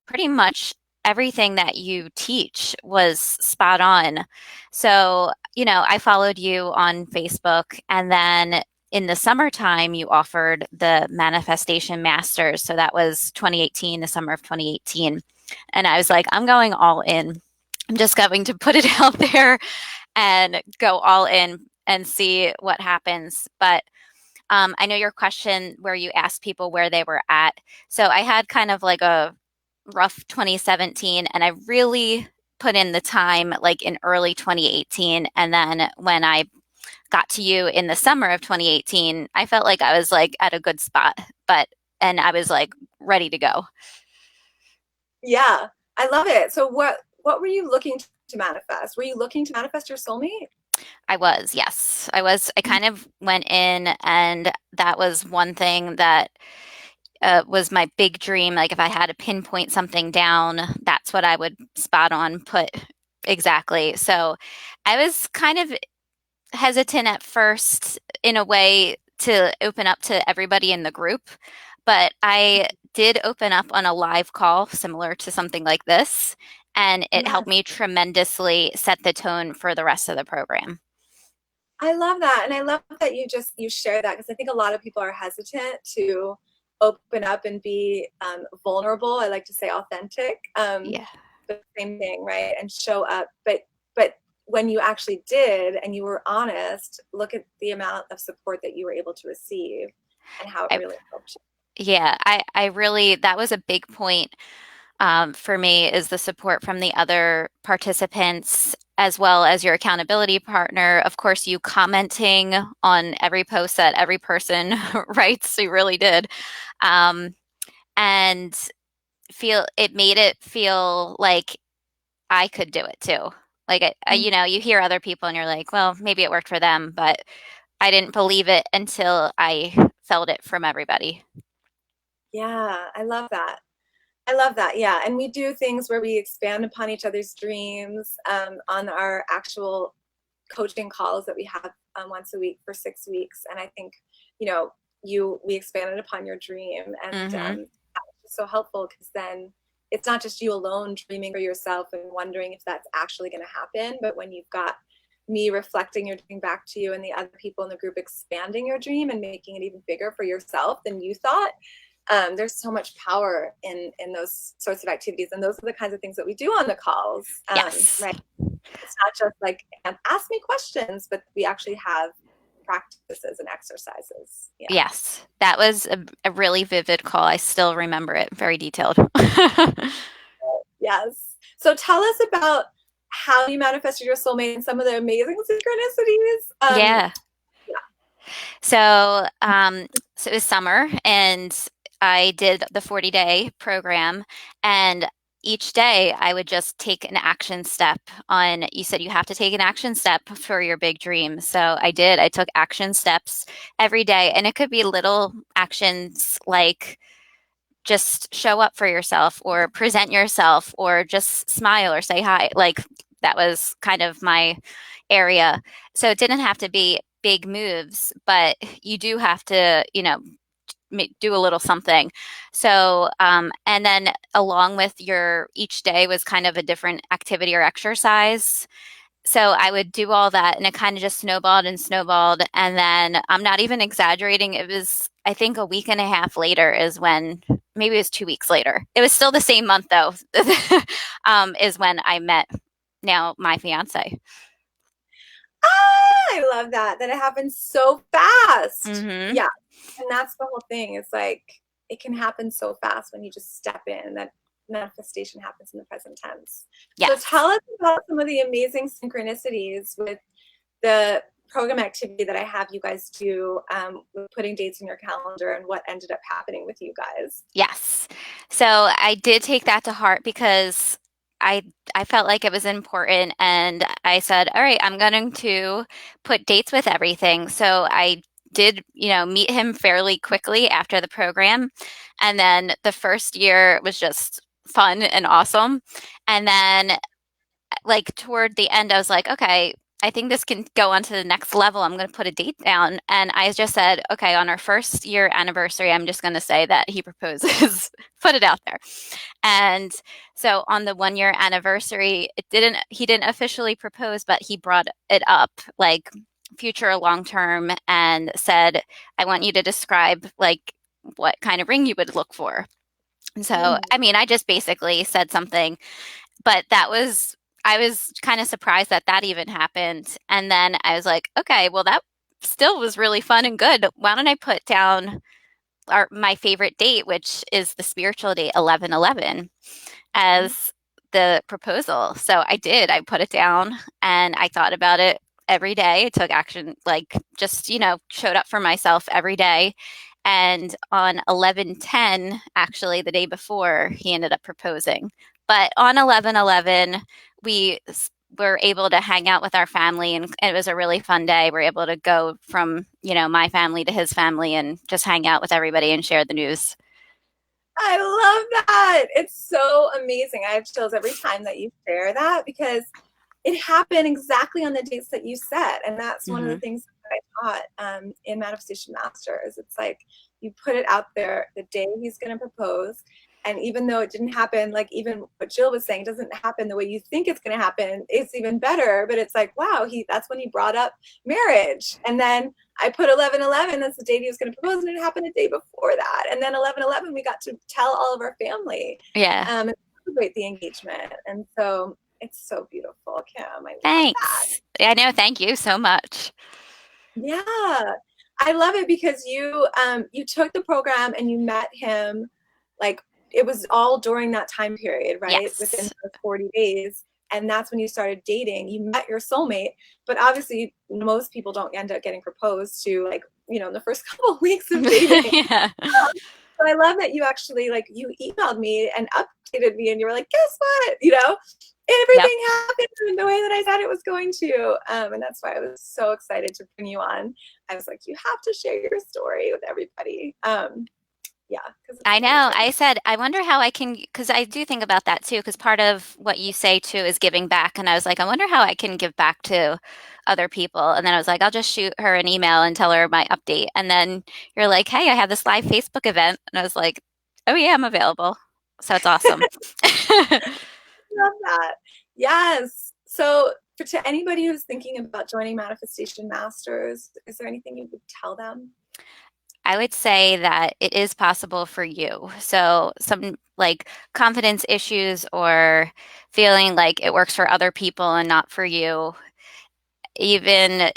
pretty much everything that you teach was spot on. So, I followed you on Facebook, and then in the summertime, you offered the Manifestation Masters. So that was 2018, the summer of 2018. And I was like, I'm going all in. I'm just going to put it out there and go all in and see what happens. But I know your question where you asked people where they were at. So I had kind of like a rough 2017, and I really put in the time like in early 2018. And then when I got to you in the summer of 2018, I felt like I was like at a good spot, and I was like ready to go. Yeah, I love it. So what were you looking to manifest? Were you looking to manifest your soulmate? I was, yes. I kind of went in, and that was one thing that was my big dream. Like if I had to pinpoint something down, that's what I would spot on put exactly. So I was kind of hesitant at first in a way to open up to everybody in the group, but I did open up on a live call similar to something like this, and it helped me tremendously set the tone for the rest of the program. I love that. And I love that you share that, because I think a lot of people are hesitant to open up and be vulnerable. I like to say authentic. Yeah. The same thing, right? And show up. But when you actually did and you were honest, look at the amount of support that you were able to receive and how it really helped you. Yeah, I really, that was a big point for me, is the support from the other participants, as well as your accountability partner. Of course, you commenting on every post that every person writes. You really did. And it made it feel like I could do it too. Like, you hear other people and you're like, well, maybe it worked for them, but I didn't believe it until I felt it from everybody. Yeah, I love that. I love that. Yeah. And we do things where we expand upon each other's dreams on our actual coaching calls that we have once a week for 6 weeks. And I think, we expanded upon your dream, and that was so helpful, because then it's not just you alone dreaming for yourself and wondering if that's actually going to happen. But when you've got me reflecting your dream back to you and the other people in the group expanding your dream and making it even bigger for yourself than you thought, there's so much power in those sorts of activities. And those are the kinds of things that we do on the calls. Yes. Right. It's not just like ask me questions, but we actually have practices and exercises. Yeah. Yes, that was a really vivid call. I still remember it, very detailed. Yes. So tell us about how you manifested your soulmate and some of the amazing synchronicities. Yeah. So, so it was summer, and I did the 40-day program, and each day I would just take an action step on, you said you have to take an action step for your big dream. So I did. I took action steps every day, and it could be little actions like just show up for yourself or present yourself or just smile or say hi. Like that was kind of my area. So it didn't have to be big moves, but you do have to, do a little something. So, and then along with your each day was kind of a different activity or exercise. So I would do all that, and it kind of just snowballed and snowballed. And then I'm not even exaggerating. It was, I think, a week and a half later is when, maybe it was 2 weeks later. It was still the same month though, is when I met now my fiance. I love that it happens so fast. Mm-hmm. Yeah. And that's the whole thing. It's like, it can happen so fast when you just step in, that manifestation happens in the present tense. Yes. So tell us about some of the amazing synchronicities with the program activity that I have you guys do, with putting dates in your calendar, and what ended up happening with you guys. Yes. So I did take that to heart because I felt like it was important, and I said, all right, I'm going to put dates with everything. So I did, meet him fairly quickly after the program. And then the first year was just fun and awesome. And then like toward the end, I was like, okay, I think this can go on to the next level. I'm going to put a date down. And I just said, okay, on our first year anniversary, I'm just going to say that he proposes, put it out there. And so on the 1 year anniversary, he didn't officially propose, but he brought it up like future or long term and said, I want you to describe like what kind of ring you would look for. And so, I mean, I just basically said something, but I was kind of surprised that that even happened. And then I was like, okay, well, that still was really fun and good. Why don't I put down my favorite date, which is the spiritual date, 11/11, as the proposal? So I did. I put it down and I thought about it every day. I took action, like just, showed up for myself every day. And on 11/10, actually, the day before, he ended up proposing. But on 11/11, we were able to hang out with our family, and it was a really fun day. We're able to go from, my family to his family and just hang out with everybody and share the news. I love that. It's so amazing. I have chills every time that you share that, because it happened exactly on the dates that you set. And that's one of the things that I taught in Manifestation Masters. It's like, you put it out there the day he's going to propose. And even though it didn't happen, like even what Jill was saying, doesn't happen the way you think it's going to happen, it's even better. But it's like, wow, that's when he brought up marriage. And then I put 11/11, that's the date he was going to propose, and it happened the day before that. And then 11/11, we got to tell all of our family. Yeah. And celebrate the engagement. And so it's so beautiful, Kim. Thanks. I know. Thank you so much. Yeah. I love it because you took the program and you met him, like it was all during that time period, right? Yes. Within those 40 days. And that's when you started dating. You met your soulmate, but obviously most people don't end up getting proposed to, like, in the first couple of weeks of dating. Yeah. But I love that you actually, like, you emailed me and updated me, and you were like, guess what? Everything happened in the way that I thought it was going to. And that's why I was so excited to bring you on. I was like, you have to share your story with everybody. Yeah. I know. I said, I wonder how I can, because I do think about that too, because part of what you say too is giving back. And I was like, I wonder how I can give back to other people. And then I was like, I'll just shoot her an email and tell her my update. And then you're like, hey, I have this live Facebook event. And I was like, oh yeah, I'm available. So it's awesome. Love that. Yes. So to anybody who's thinking about joining Manifestation Masters, is there anything you would tell them? I would say that it is possible for you. So some like confidence issues or feeling like it works for other people and not for you, even,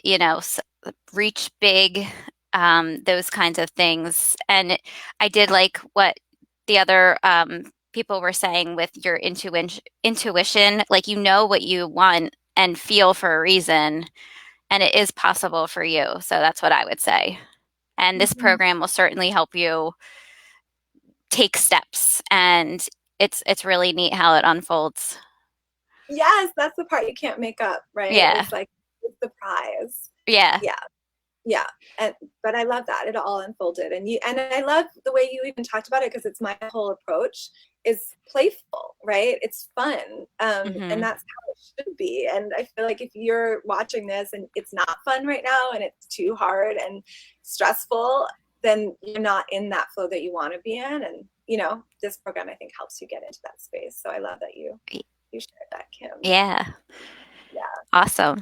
reach big, those kinds of things. And I did like what the other people were saying with your intuition, like, what you want and feel for a reason. and it is possible for you. So that's what I would say. And this program will certainly help you take steps, and it's really neat how it unfolds. Yes, that's the part you can't make up, right? Yeah. It's like it's the prize. Yeah. Yeah. But I love that it all unfolded, and I love the way you even talked about it, because it's my whole approach is playful, right? It's fun, and that's how it should be. And I feel like if you're watching this and it's not fun right now and it's too hard and stressful, then you're not in that flow that you want to be in. And this program, I think, helps you get into that space. So I love that you shared that, Kim. Yeah. Awesome.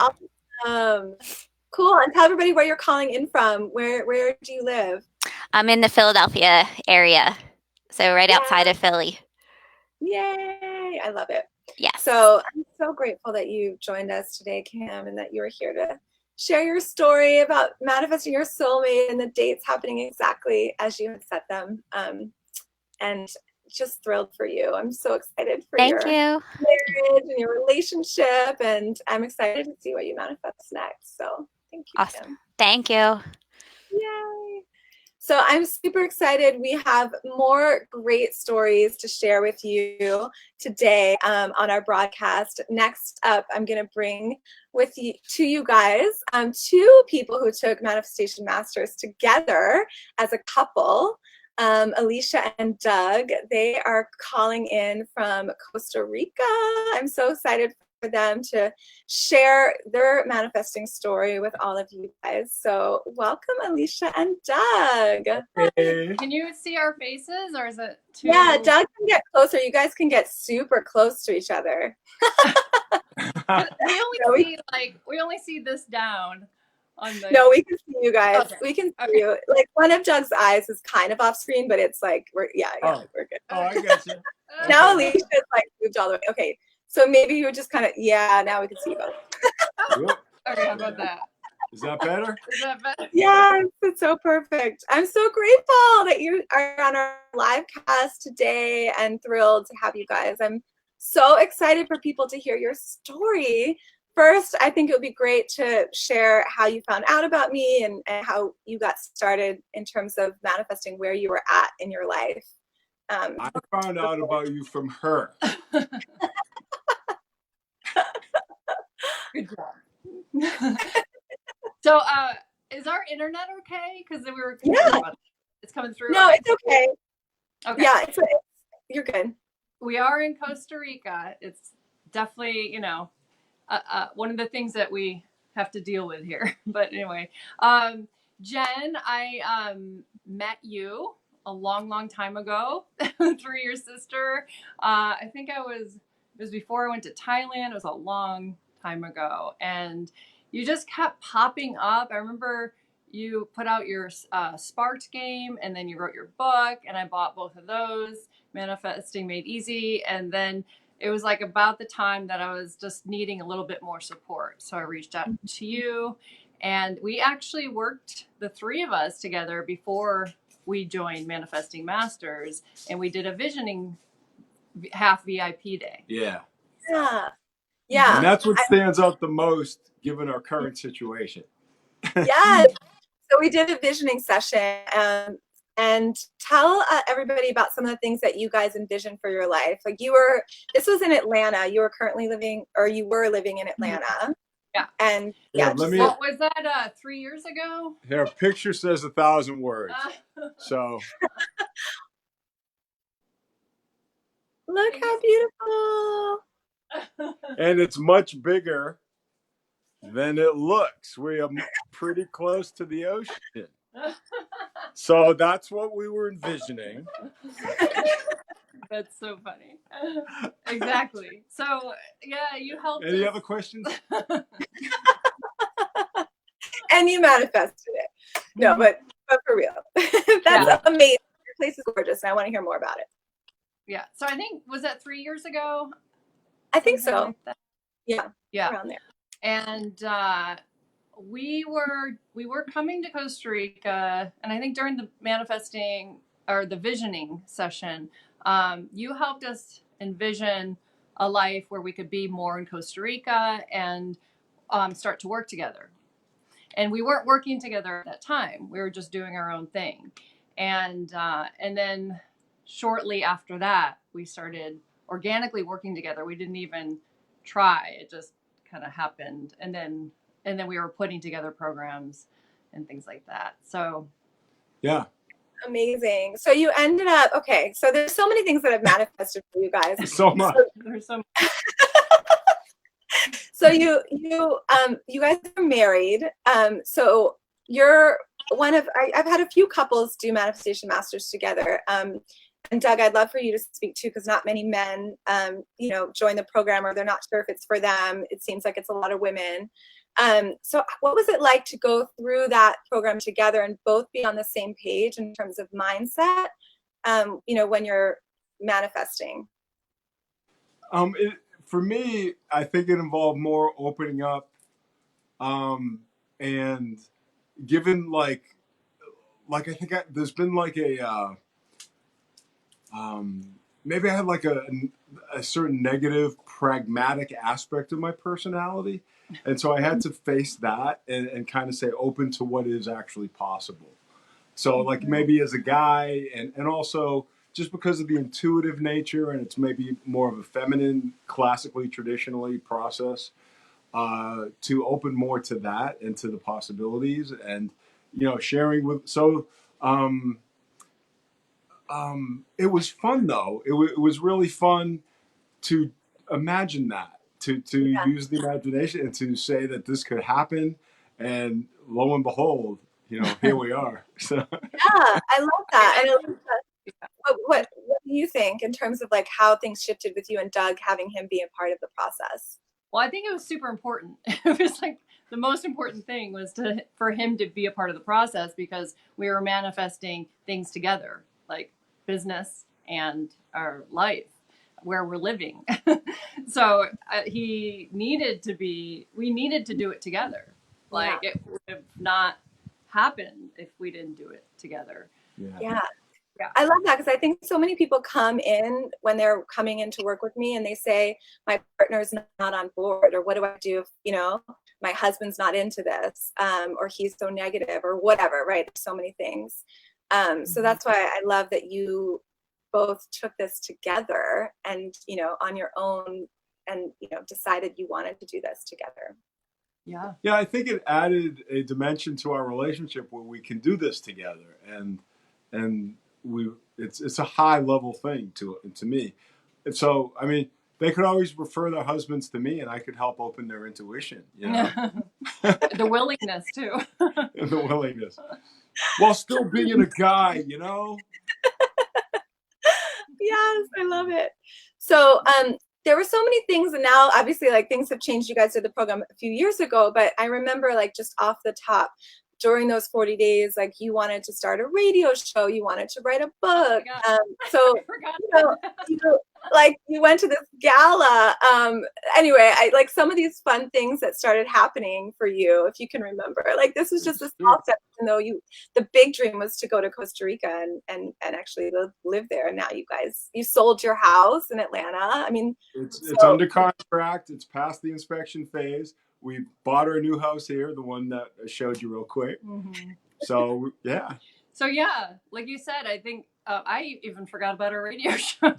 Cool. And tell everybody where you're calling in from. Where do you live? I'm in the Philadelphia area, so right outside of Philly. Yay! I love it. Yes. So I'm so grateful that you joined us today, Kim, and that you were here to share your story about manifesting your soulmate and the dates happening exactly as you had set them. And just thrilled for you. I'm so excited for your marriage and your relationship, and I'm excited to see what you manifest next. So thank you, awesome. Kim. Thank you. Yay. So I'm super excited. We have more great stories to share with you today on our broadcast. Next up, I'm going to bring to you guys two people who took Manifestation Masters together as a couple. Elicia and Doug, they are calling in from Costa Rica. I'm so excited for them to share their manifesting story with all of you guys. So welcome, Elicia and Doug. Hey. Can you see our faces, or is it too... Yeah, Doug can get closer. You guys can get super close to each other. we only see this down. No, we can see you guys. Okay. We can see you. Like, one of Doug's eyes is kind of off screen, but it's like we're good. Oh, I got you. Now Alicia's like moved all the way. Okay, so maybe you would just kind of now we can see you both. Okay, how about that? Is that better? Yes, it's so perfect. I'm so grateful that you are on our live cast today, and thrilled to have you guys. I'm so excited for people to hear your story. First, I think it would be great to share how you found out about me and how you got started in terms of manifesting, where you were at in your life. I found out about you from her. Good job. So, is our internet okay? Because we were about it. It's coming through. No, it's okay. Okay. Yeah, you're good. We are in Costa Rica. It's definitely, one of the things that we have to deal with here. But anyway, Jen, I met you a long time ago through your sister. I think it was before I went to Thailand. It was a long time ago. And you just kept popping up. I remember you put out your Sparked game, and then you wrote your book, and I bought both of those, Manifesting Made Easy. And then it was like about the time that I was just needing a little bit more support. So I reached out to you, and we actually worked, the three of us, together before we joined Manifesting Masters, and we did a visioning half VIP day. Yeah. Yeah. And that's what stands out the most given our current situation. Yes. So we did a visioning session, and tell everybody about some of the things that you guys envisioned for your life. Like, this was in Atlanta. You were currently living, or you were living in Atlanta. Yeah. And what was that 3 years ago? Her picture says 1,000 words. So. Look how beautiful. And it's much bigger than it looks. We are pretty close to the ocean. So that's what we were envisioning. That's so funny. Exactly. So, yeah, you helped. Any other questions? And you manifested it. No, but for real. That's amazing. Your place is gorgeous, and I want to hear more about it. Yeah. So I think, was that 3 years ago? I think so. Like yeah. Around there. And we were coming to Costa Rica, and I think during the manifesting or the visioning session, you helped us envision a life where we could be more in Costa Rica and start to work together. and we weren't working together at that time. We were just doing our own thing. And then shortly after that, we started organically working together. We didn't even try. It just kind of happened. And then we were putting together programs and things like that. So yeah. Amazing. So you ended up, okay, so there's so many things that have manifested for you guys. So much. There's so So you guys are married. So you're one of, I've had a few couples do Manifestation Masters together. And Doug, I'd love for you to speak too, because not many men, join the program, or they're not sure if it's for them. It seems like it's a lot of women. So what was it like to go through that program together and both be on the same page in terms of mindset, when you're manifesting? For me, I think it involved more opening up, and given like I think there's been like a, maybe I had like a certain negative pragmatic aspect of my personality. And so I had to face that and kind of say open to what is actually possible. So like maybe as a guy, and also just because of the intuitive nature, and it's maybe more of a feminine, classically, traditionally process, to open more to that and to the possibilities, and sharing with. So it was fun though. It was really fun to imagine that, to use the imagination and to say that this could happen, and lo and behold, here we are. So Yeah, I love that. And I love that. What do you think in terms of like how things shifted with you and Doug having him be a part of the process? Well, I think it was super important. It was like the most important thing was for him to be a part of the process, because we were manifesting things together, like business and our life, where we're living. So we needed to do it together. Like it would have not happened if we didn't do it together. Yeah. I love that, because I think so many people come in when they're coming in to work with me and they say, my partner's not on board, or what do I do if, my husband's not into this, or he's so negative, or whatever, right? There's so many things. So that's why I love that you both took this together and, on your own, and, decided you wanted to do this together. Yeah. Yeah, I think it added a dimension to our relationship where we can do this together, and it's a high level thing to me. And so, I mean, they could always refer their husbands to me, and I could help open their intuition. The willingness too. The willingness, while still being a guy. Yes, I love it. So there were so many things, and now obviously like things have changed. You guys did the program a few years ago, but I remember like just off the top, during those 40 days, like you wanted to start a radio show, you wanted to write a book. So like you went to this gala. Anyway, I like some of these fun things that started happening for you, if you can remember. Like this was just a small step, even though the big dream was to go to Costa Rica and actually live there. And now you sold your house in Atlanta. I mean, it's under contract. It's past the inspection phase. We bought our new house here, the one that I showed you real quick. Mm-hmm. So yeah. So yeah, like you said, I think I even forgot about our radio show.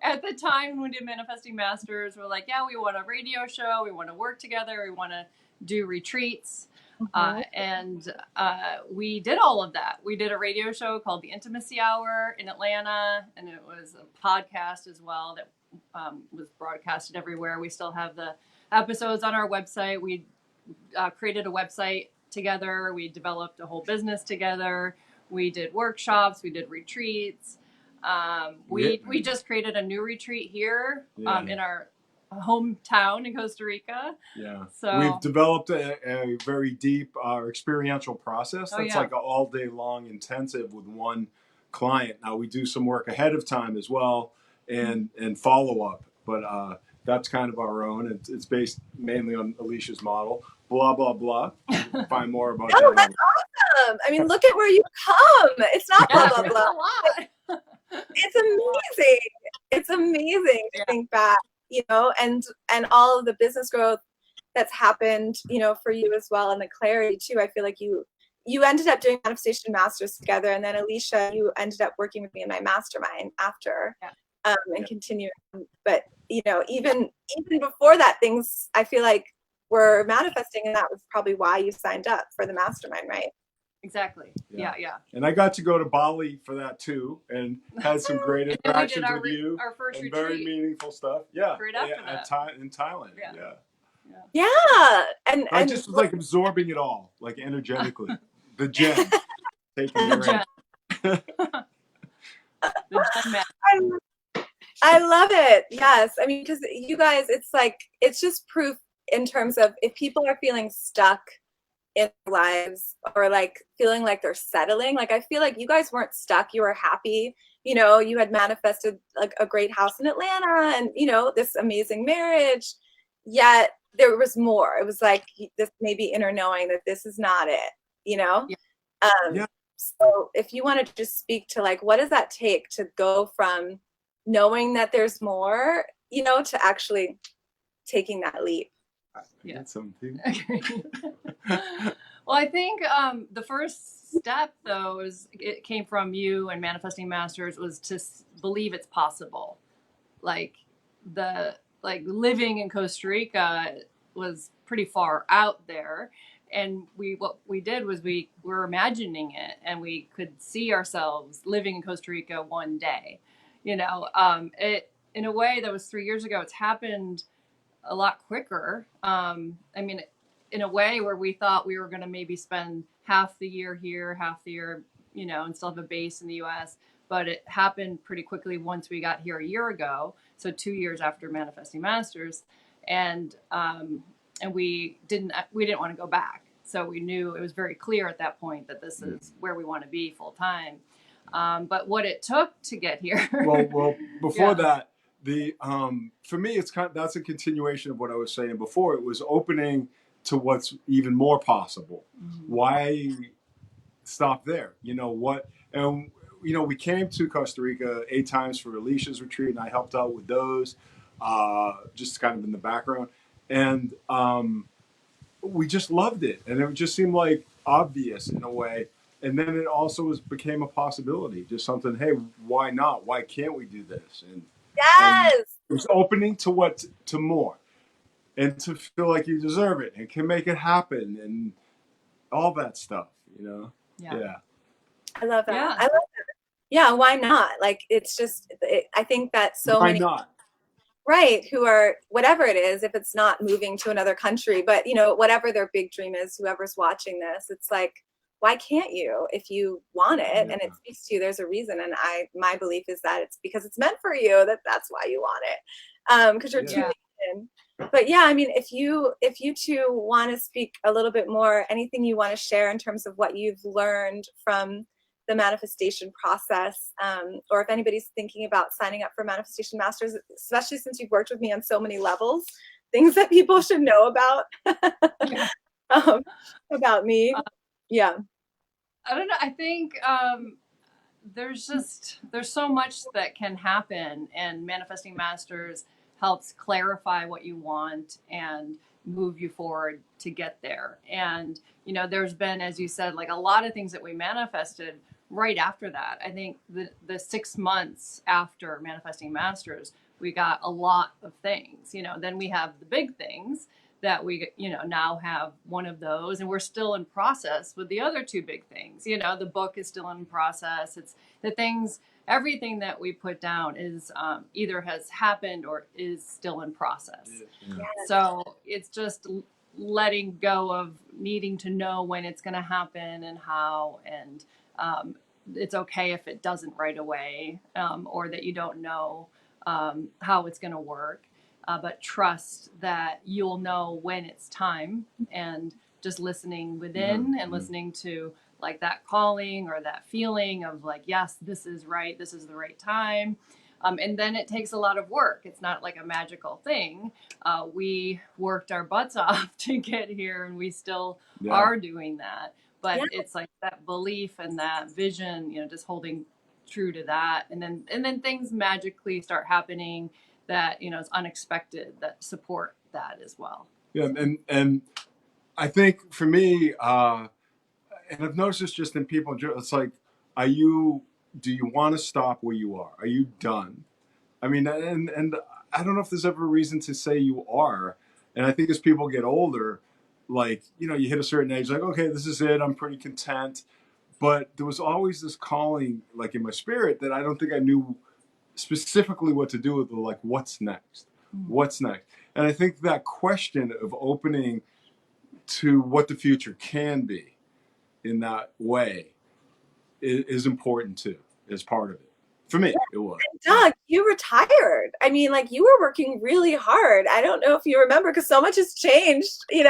At the time when we did Manifesting Masters, we're like, yeah, we want a radio show. We want to work together. We want to do retreats. And we did all of that. We did a radio show called The Intimacy Hour in Atlanta, and it was a podcast as well that was broadcasted everywhere. We still have the episodes on our website. We created a website together. We developed a whole business together. We did workshops. We did retreats. We just created a new retreat here in our hometown in Costa Rica. Yeah. So we've developed a very deep experiential process that's like an all day long intensive with one client. Now we do some work ahead of time as well and follow up, but that's kind of our own. It's based mainly on Alicia's model. Blah blah blah. Find more about that. That's awesome. I mean, look at where you come. It's not blah blah blah. It's amazing. It's amazing to think back, and all of the business growth that's happened, for you as well, and the clarity too. I feel like you ended up doing Manifestation Masters together, and then Elicia, you ended up working with me in my mastermind after, and continuing. But even before that, things I feel like were manifesting, and that was probably why you signed up for the mastermind, right? Exactly. Yeah. And I got to go to Bali for that too, and had some great interactions with you. Our first and retreat. Very meaningful stuff. Yeah. Right after that. In Thailand. Yeah. And I just was like absorbing it all, like energetically. The Jen taking the Jen. The Jen man. I love it. Yes. I mean, because you guys, it's just proof in terms of if people are feeling stuck in their lives or like feeling like they're settling, like I feel like you guys weren't stuck. You were happy. You had manifested like a great house in Atlanta and, this amazing marriage. Yet there was more. It was like this maybe inner knowing that this is not it, So if you want to just speak to like, what does that take to go from knowing that there's more, to actually taking that leap? Yeah. Something. Well, I think the first step, though, it came from you and Manifesting Masters, was to believe it's possible. Like living in Costa Rica was pretty far out there, and what we did was we were imagining it, and we could see ourselves living in Costa Rica one day. It in a way that was 3 years ago. It's happened a lot quicker. I mean, in a way where we thought we were going to maybe spend half the year here, half the year, and still have a base in the US. But it happened pretty quickly once we got here a year ago. So 2 years after Manifesting Masters. And we didn't want to go back. So we knew it was very clear at that point that this is where we want to be full time. But what it took to get here. Well, before that, for me, that's a continuation of what I was saying before. It was opening to what's even more possible. Mm-hmm. Why stop there? And we came to Costa Rica 8 times for Alicia's retreat, and I helped out with those, just kind of in the background. And we just loved it, and it just seemed like obvious in a way. And then it also became a possibility, just something. Hey, why not? Why can't we do this? And it was opening to more, and to feel like you deserve it and can make it happen, and all that stuff. Yeah. I love that. Yeah. I love that. Yeah. Why not? Like, it's just. I think that so why many. Not? Right, who are whatever it is, if it's not moving to another country, but whatever their big dream is, whoever's watching this, it's like, why can't you if you want it and it speaks to you? There's a reason, and my belief is that it's because it's meant for you. That's why you want it, because you're tuning in. But yeah, I mean, if you two want to speak a little bit more, anything you want to share in terms of what you've learned from the manifestation process, or if anybody's thinking about signing up for Manifestation Masters, especially since you've worked with me on so many levels, things that people should know about about me. Yeah. I don't know. I think there's so much that can happen, and Manifesting Masters helps clarify what you want and move you forward to get there. And there's been, as you said, like a lot of things that we manifested right after that. I think the 6 months after Manifesting Masters, we got a lot of things. Then we have the big things that we now have one of those, and we're still in process with the other 2 big things. The book is still in process. It's the things, everything that we put down is either has happened or is still in process. Yeah. So it's just letting go of needing to know when it's going to happen and how, and it's okay if it doesn't right away, or that you don't know how it's going to work. But trust that you'll know when it's time, and just listening within and listening to like that calling or that feeling of like, yes, this is right. This is the right time. And then it takes a lot of work. It's not like a magical thing. We worked our butts off to get here, and we still are doing that. But it's like that belief and that vision, just holding true to that. And then things magically start happening that, is unexpected, that support that as well. Yeah, and I think for me, and I've noticed this just in people. It's like, do you want to stop where you are? Are you done? I mean, and I don't know if there's ever a reason to say you are. And I think as people get older, like, you hit a certain age, like, okay, this is it. I'm pretty content. But there was always this calling, like in my spirit, that I don't think I knew specifically what to do with. Like, what's next? What's next? And I think that question of opening to what the future can be in that way is important too, as part of it. For me, it was. Doug, you retired. I mean, like, you were working really hard. I don't know if you remember, because so much has changed, Did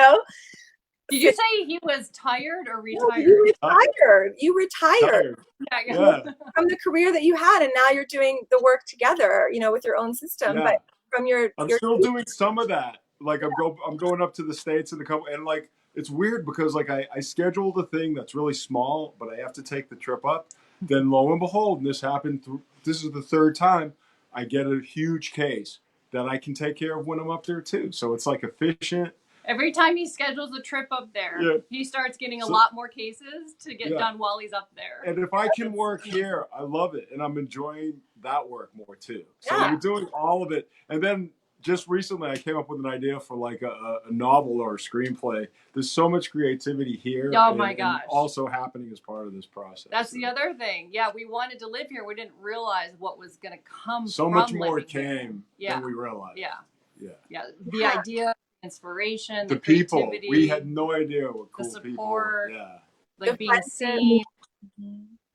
you say he was tired or No, retired? you retired. You retired Yeah. from the career that you had, and now you're doing the work together, with your own system. Yeah. But from I'm still doing some of that. Like, I'm going up to the States in a couple, and like, it's weird because like I scheduled a thing that's really small, but I have to take the trip up. Then lo and behold, and this happened. This is the third time I get a huge case that I can take care of when I'm up there too. So it's like efficient. Every time he schedules a trip up there, he starts getting a lot more cases to get done while he's up there. And if I can work here, I love it, and I'm enjoying that work more too. So we're doing all of it, and then. Just recently, I came up with an idea for like a novel or a screenplay. There's so much creativity here. Oh my gosh! And also happening as part of this process. That's the other thing. Yeah, we wanted to live here. We didn't realize what was going to come. So much more came than we realized. Yeah. The idea, inspiration, the people. We had no idea what cool the support, people. like being seen.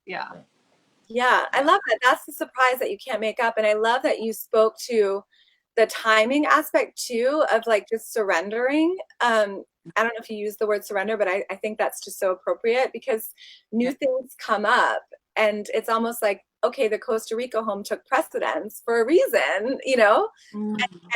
Yeah, I love that. That's the surprise that you can't make up, and I love that you spoke to the timing aspect too, of like just surrendering. I don't know if you use the word surrender, but I think that's just so appropriate, because new things come up, and it's almost like, okay, the Costa Rica home took precedence for a reason, and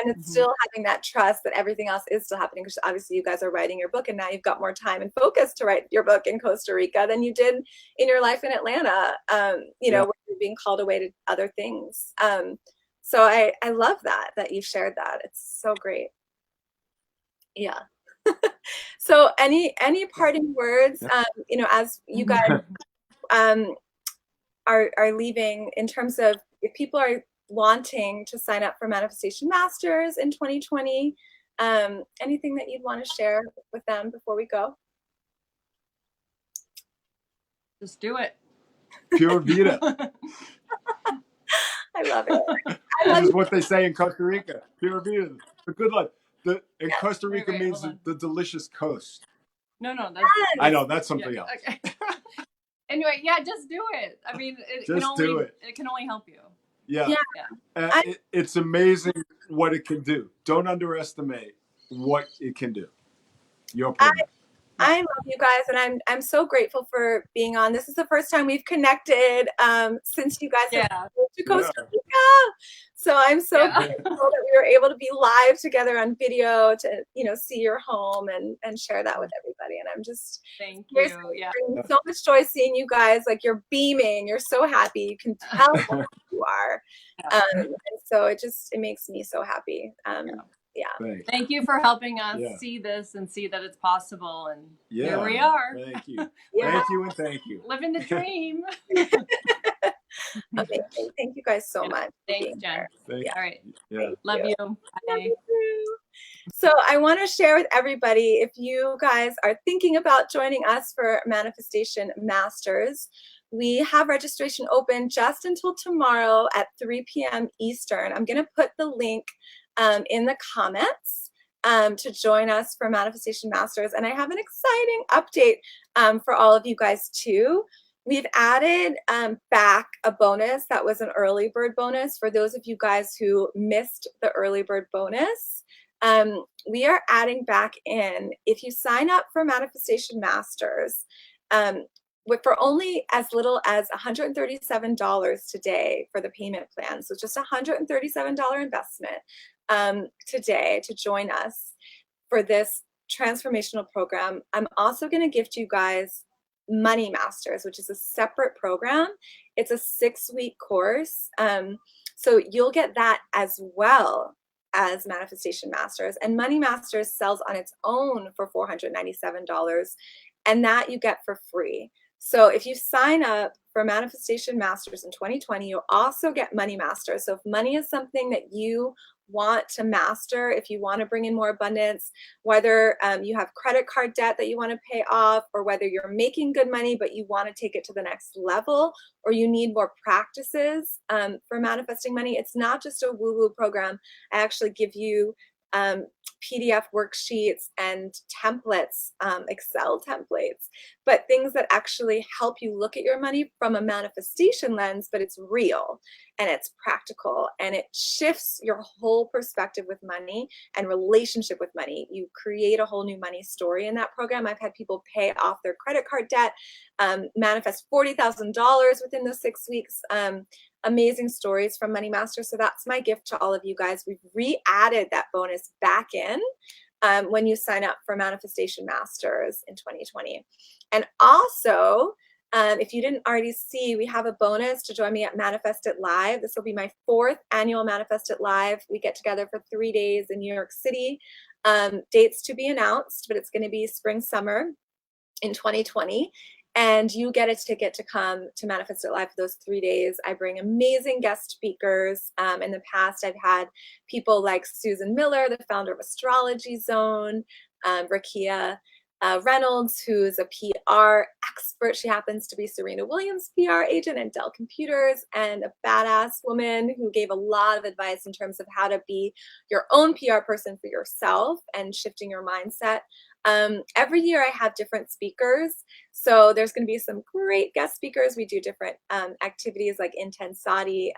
it's still having that trust that everything else is still happening, because obviously you guys are writing your book, and now you've got more time and focus to write your book in Costa Rica than you did in your life in Atlanta, where you're being called away to other things. So I love that you've shared that. It's so great. Yeah. So any parting words, as you guys are leaving, in terms of if people are wanting to sign up for Manifestation Masters in 2020, anything that you'd want to share with them before we go? Just do it. Pure Vida. I love it. This is what they say in Costa Rica. Pure Vida. The good life. In Costa Rica means the delicious coast. No, that's. I know, that's something else. Okay. Anyway, just do it. I mean, it can only help you. Yeah. It's amazing what it can do. Don't underestimate what it can do. Your program. I love you guys, and I'm so grateful for being on. This is the first time we've connected since you guys have moved to Costa Rica. So I'm so grateful that we were able to be live together on video to see your home and share that with everybody. And I'm just thank you. So much joy seeing you guys. Like, you're beaming. You're so happy. You can tell how you are. And so it makes me so happy. Thank you for helping us see this and see that it's possible. And here we are. Thank you. Thank you and thank you. Living the dream. Amazing. Thank you guys so much. Thanks, Jen. All right. Yeah. Love you. Bye. So I want to share with everybody, if you guys are thinking about joining us for Manifestation Masters, we have registration open just until tomorrow at 3 p.m. Eastern. I'm going to put the link in the comments to join us for Manifestation Masters. And I have an exciting update for all of you guys too. We've added back a bonus that was an early bird bonus for those of you guys who missed the early bird bonus. We are adding back in, if you sign up for Manifestation Masters, for only as little as $137 today for the payment plan. So just $137 investment today to join us for this transformational program. I'm also going to gift you guys Money Masters, which is a separate program. It's a 6-week course. So you'll get that as well as Manifestation Masters, and Money Masters sells on its own for $497, and that you get for free. So if you sign up for Manifestation Masters in 2020, you'll also get Money Masters. So if money is something that you want to master, if you want to bring in more abundance, whether you have credit card debt that you want to pay off, or whether you're making good money but you want to take it to the next level, or you need more practices for manifesting money, it's not just a woo-woo program. I actually give you PDF worksheets and templates, Excel templates, but things that actually help you look at your money from a manifestation lens, but it's real and it's practical and it shifts your whole perspective with money and relationship with money. You create a whole new money story in that program. I've had people pay off their credit card debt, manifest $40,000 within the 6 weeks. Amazing stories from Money Master. So that's my gift to all of you guys. We've re-added that bonus back in when you sign up for Manifestation Masters in 2020. And also, if you didn't already see, we have a bonus to join me at Manifest It Live. This will be my 4th annual Manifest It Live. We get together for 3 days in New York City. Dates to be announced, but it's going to be spring, summer in 2020. And you get a ticket to come to Manifest It Live for those 3 days. I bring amazing guest speakers. In the past, I've had people like Susan Miller, the founder of Astrology Zone, Rachael Reynolds, who's a PR expert. She happens to be Serena Williams' PR agent at Dell Computers, and a badass woman who gave a lot of advice in terms of how to be your own PR person for yourself and shifting your mindset. Every year I have different speakers. So there's going to be some great guest speakers. We do different activities like Intensati,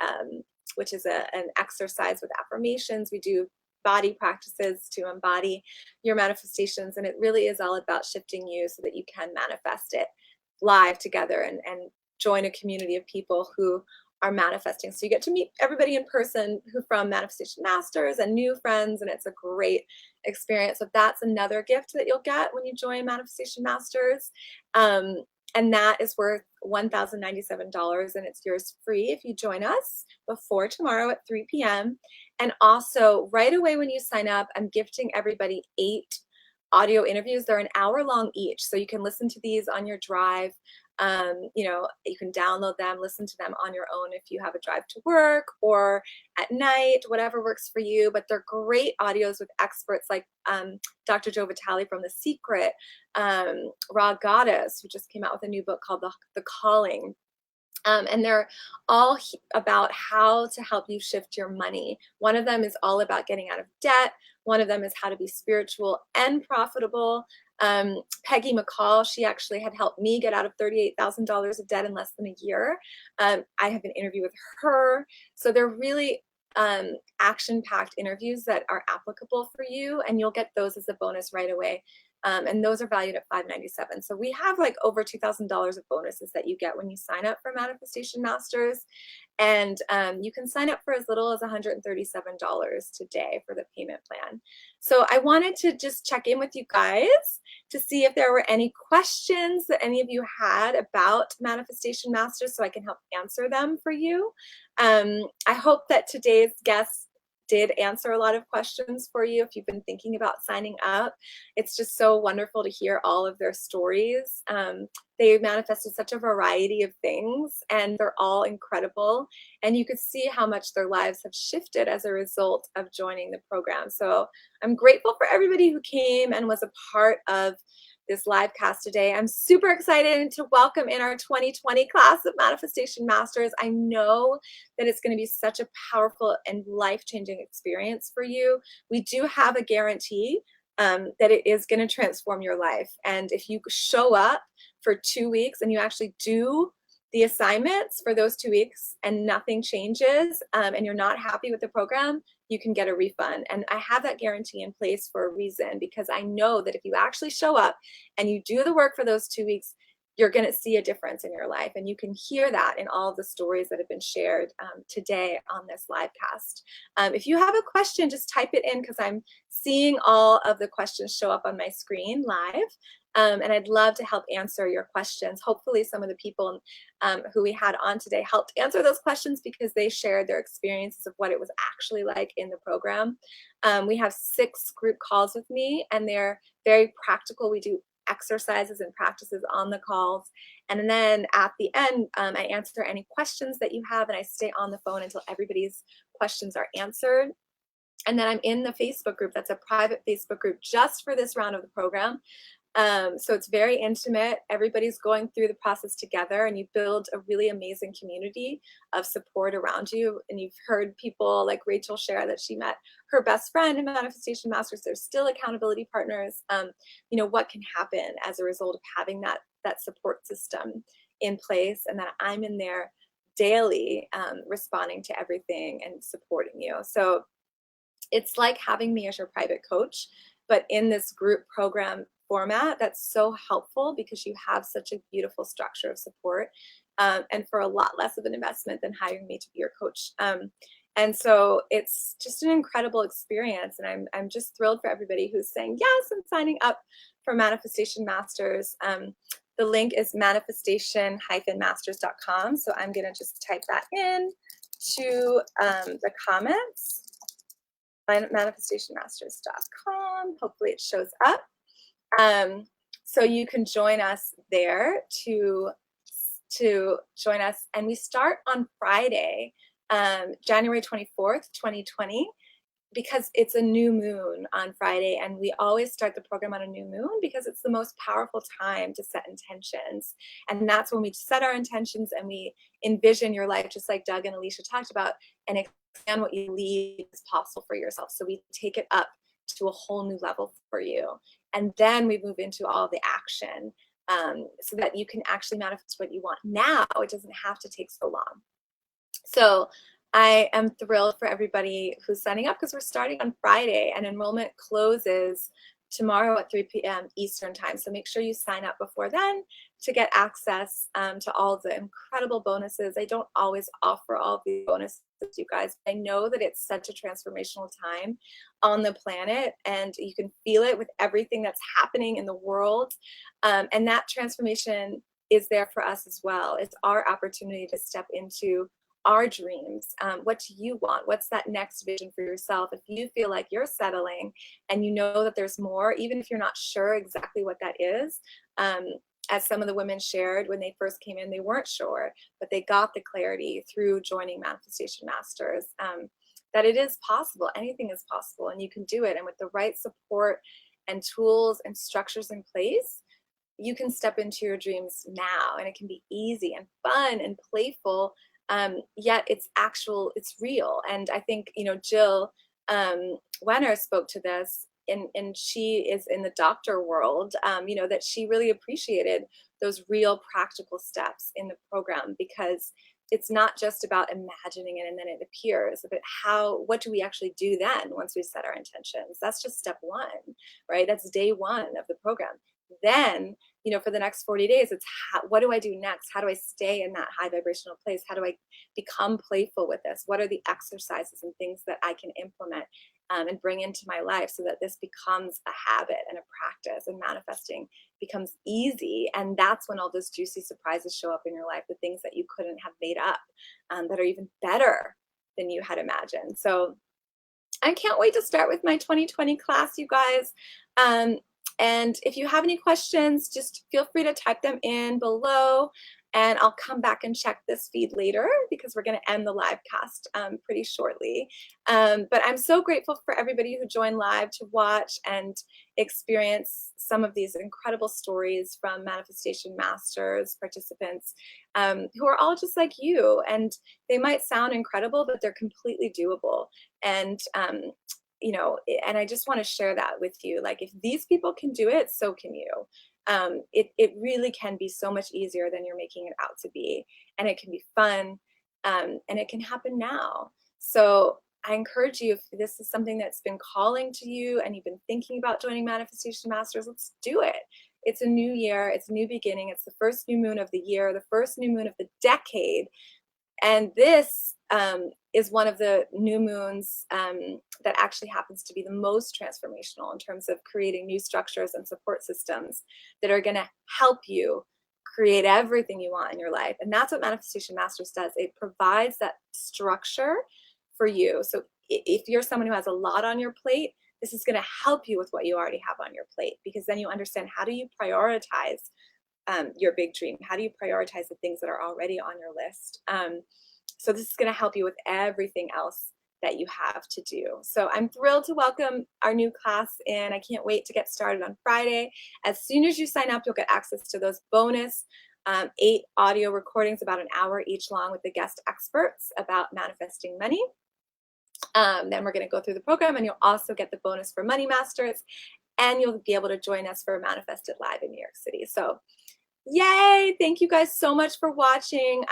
which is an exercise with affirmations. We do body practices to embody your manifestations. And it really is all about shifting you so that you can manifest it live together and join a community of people who are manifesting. So you get to meet everybody in person who from Manifestation Masters and new friends, and it's a great experience. So that's another gift that you'll get when you join Manifestation Masters. And that is worth $1,097, and it's yours free if you join us before tomorrow at 3 p.m. And also right away when you sign up, I'm gifting everybody 8 audio interviews. They're an hour long each. So you can listen to these on your drive. You can download them, listen to them on your own if you have a drive to work or at night, whatever works for you. But they're great audios with experts like Dr. Joe Vitale from The Secret, Raw Goddess, who just came out with a new book called The Calling. And they're all about how to help you shift your money. One of them is all about getting out of debt. One of them is how to be spiritual and profitable. Peggy McCall, she actually had helped me get out of $38,000 of debt in less than a year. I have an interview with her. So they're really action-packed interviews that are applicable for you, and you'll get those as a bonus right away. And those are valued at $597. So we have like over $2,000 of bonuses that you get when you sign up for Manifestation Masters. And you can sign up for as little as $137 today for the payment plan. So I wanted to just check in with you guys to see if there were any questions that any of you had about Manifestation Masters so I can help answer them for you. I hope that today's guests did answer a lot of questions for you if you've been thinking about signing up. It's just so wonderful to hear all of their stories. They manifested such a variety of things, and they're all incredible. And you could see how much their lives have shifted as a result of joining the program. So I'm grateful for everybody who came and was a part of this live cast today. I'm super excited to welcome in our 2020 class of Manifestation Masters. I know that it's going to be such a powerful and life-changing experience for you. We do have a guarantee that it is going to transform your life. And if you show up for 2 weeks and you actually do the assignments for those 2 weeks and nothing changes, and you're not happy with the program, you can get a refund. And I have that guarantee in place for a reason, because I know that if you actually show up and you do the work for those 2 weeks, you're going to see a difference in your life. And you can hear that in all of the stories that have been shared today on this live cast. If you have a question, just type it in, because I'm seeing all of the questions show up on my screen live. And I'd love to help answer your questions. Hopefully some of the people who we had on today helped answer those questions because they shared their experiences of what it was actually like in the program. We have 6 group calls with me, and they're very practical. We do exercises and practices on the calls. And then at the end, I answer any questions that you have, and I stay on the phone until everybody's questions are answered. And then I'm in the Facebook group. That's a private Facebook group just for this round of the program. So it's very intimate. Everybody's going through the process together, and you build a really amazing community of support around you. And you've heard people like Rachael share that she met her best friend in Manifestation Masters. There's still accountability partners. What can happen as a result of having that support system in place, and that I'm in there daily responding to everything and supporting you. So it's like having me as your private coach, but in this group program format that's so helpful because you have such a beautiful structure of support, and for a lot less of an investment than hiring me to be your coach. And so it's just an incredible experience, and I'm just thrilled for everybody who's saying yes and signing up for Manifestation Masters. The link is manifestation-masters.com. So I'm going to just type that in to the comments. Manifestationmasters.com. Hopefully it shows up. So you can join us there to join us. And we start on Friday, January 24th, 2020, because it's a new moon on Friday. And we always start the program on a new moon because it's the most powerful time to set intentions. And that's when we set our intentions and we envision your life, just like Doug and Elicia talked about, and expand what you believe is possible for yourself. So we take it up to a whole new level for you. And then we move into all the action, so that you can actually manifest what you want now. It doesn't have to take so long. So I am thrilled for everybody who's signing up because we're starting on Friday and enrollment closes tomorrow at 3 p.m. Eastern time. So make sure you sign up before then to get access to all the incredible bonuses. I don't always offer all of these bonuses, you guys. I know that it's such a transformational time on the planet, and you can feel it with everything that's happening in the world. And that transformation is there for us as well. It's our opportunity to step into our dreams. What do you want? What's that next vision for yourself? If you feel like you're settling and you know that there's more, even if you're not sure exactly what that is, as some of the women shared when they first came in, they weren't sure, but they got the clarity through joining Manifestation Masters, that it is possible. Anything is possible, and you can do it. And with the right support and tools and structures in place, you can step into your dreams now, and it can be easy and fun and playful. Yet it's real. And I think, Jill Wenner spoke to this, and she is in the doctor world, that she really appreciated those real practical steps in the program, because it's not just about imagining it and then it appears, but what do we actually do then once we set our intentions? That's just step one, right? That's day one of the program. Then, for the next 40 days, it's what do I do next? How do I stay in that high vibrational place? How do I become playful with this? What are the exercises and things that I can implement and bring into my life so that this becomes a habit and a practice, and manifesting becomes easy? And that's when all those juicy surprises show up in your life, the things that you couldn't have made up, that are even better than you had imagined. So I can't wait to start with my 2020 class, you guys. And if you have any questions, just feel free to type them in below, and I'll come back and check this feed later because we're going to end the live cast pretty shortly. But I'm so grateful for everybody who joined live to watch and experience some of these incredible stories from Manifestation Masters participants, who are all just like you. And they might sound incredible, but they're completely doable. And and I just want to share that with you. Like, if these people can do it, so can you. It really can be so much easier than you're making it out to be. And it can be fun, and it can happen now. So I encourage you, if this is something that's been calling to you and you've been thinking about joining Manifestation Masters, let's do it. It's a new year. It's a new beginning. It's the first new moon of the year, the first new moon of the decade. And this is one of the new moons that actually happens to be the most transformational in terms of creating new structures and support systems that are going to help you create everything you want in your life. And that's what Manifestation Masters does. It provides that structure for you. So if you're someone who has a lot on your plate, this is going to help you with what you already have on your plate, because then you understand, how do you prioritize your big dream? How do you prioritize the things that are already on your list? So this is going to help you with everything else that you have to do. So I'm thrilled to welcome our new class in. I can't wait to get started on Friday. As soon as you sign up, you'll get access to those bonus 8 audio recordings, about an hour each long, with the guest experts about manifesting money. Then we're going to go through the program, and you'll also get the bonus for Money Masters, and you'll be able to join us for Manifested Live in New York City. So yay! Thank you guys so much for watching.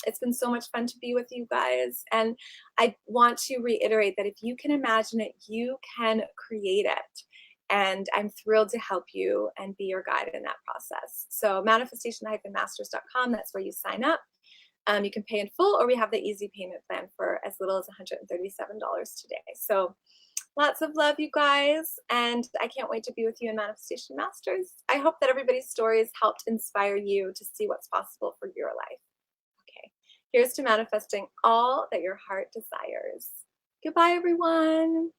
It's been so much fun to be with you guys. And I want to reiterate that if you can imagine it, you can create it. And I'm thrilled to help you and be your guide in that process. So manifestation-masters.com, that's where you sign up. You can pay in full, or we have the easy payment plan for as little as $137 today. So lots of love, you guys, and I can't wait to be with you in Manifestation Masters. I hope that everybody's stories helped inspire you to see what's possible for your life. Okay, here's to manifesting all that your heart desires. Goodbye, everyone.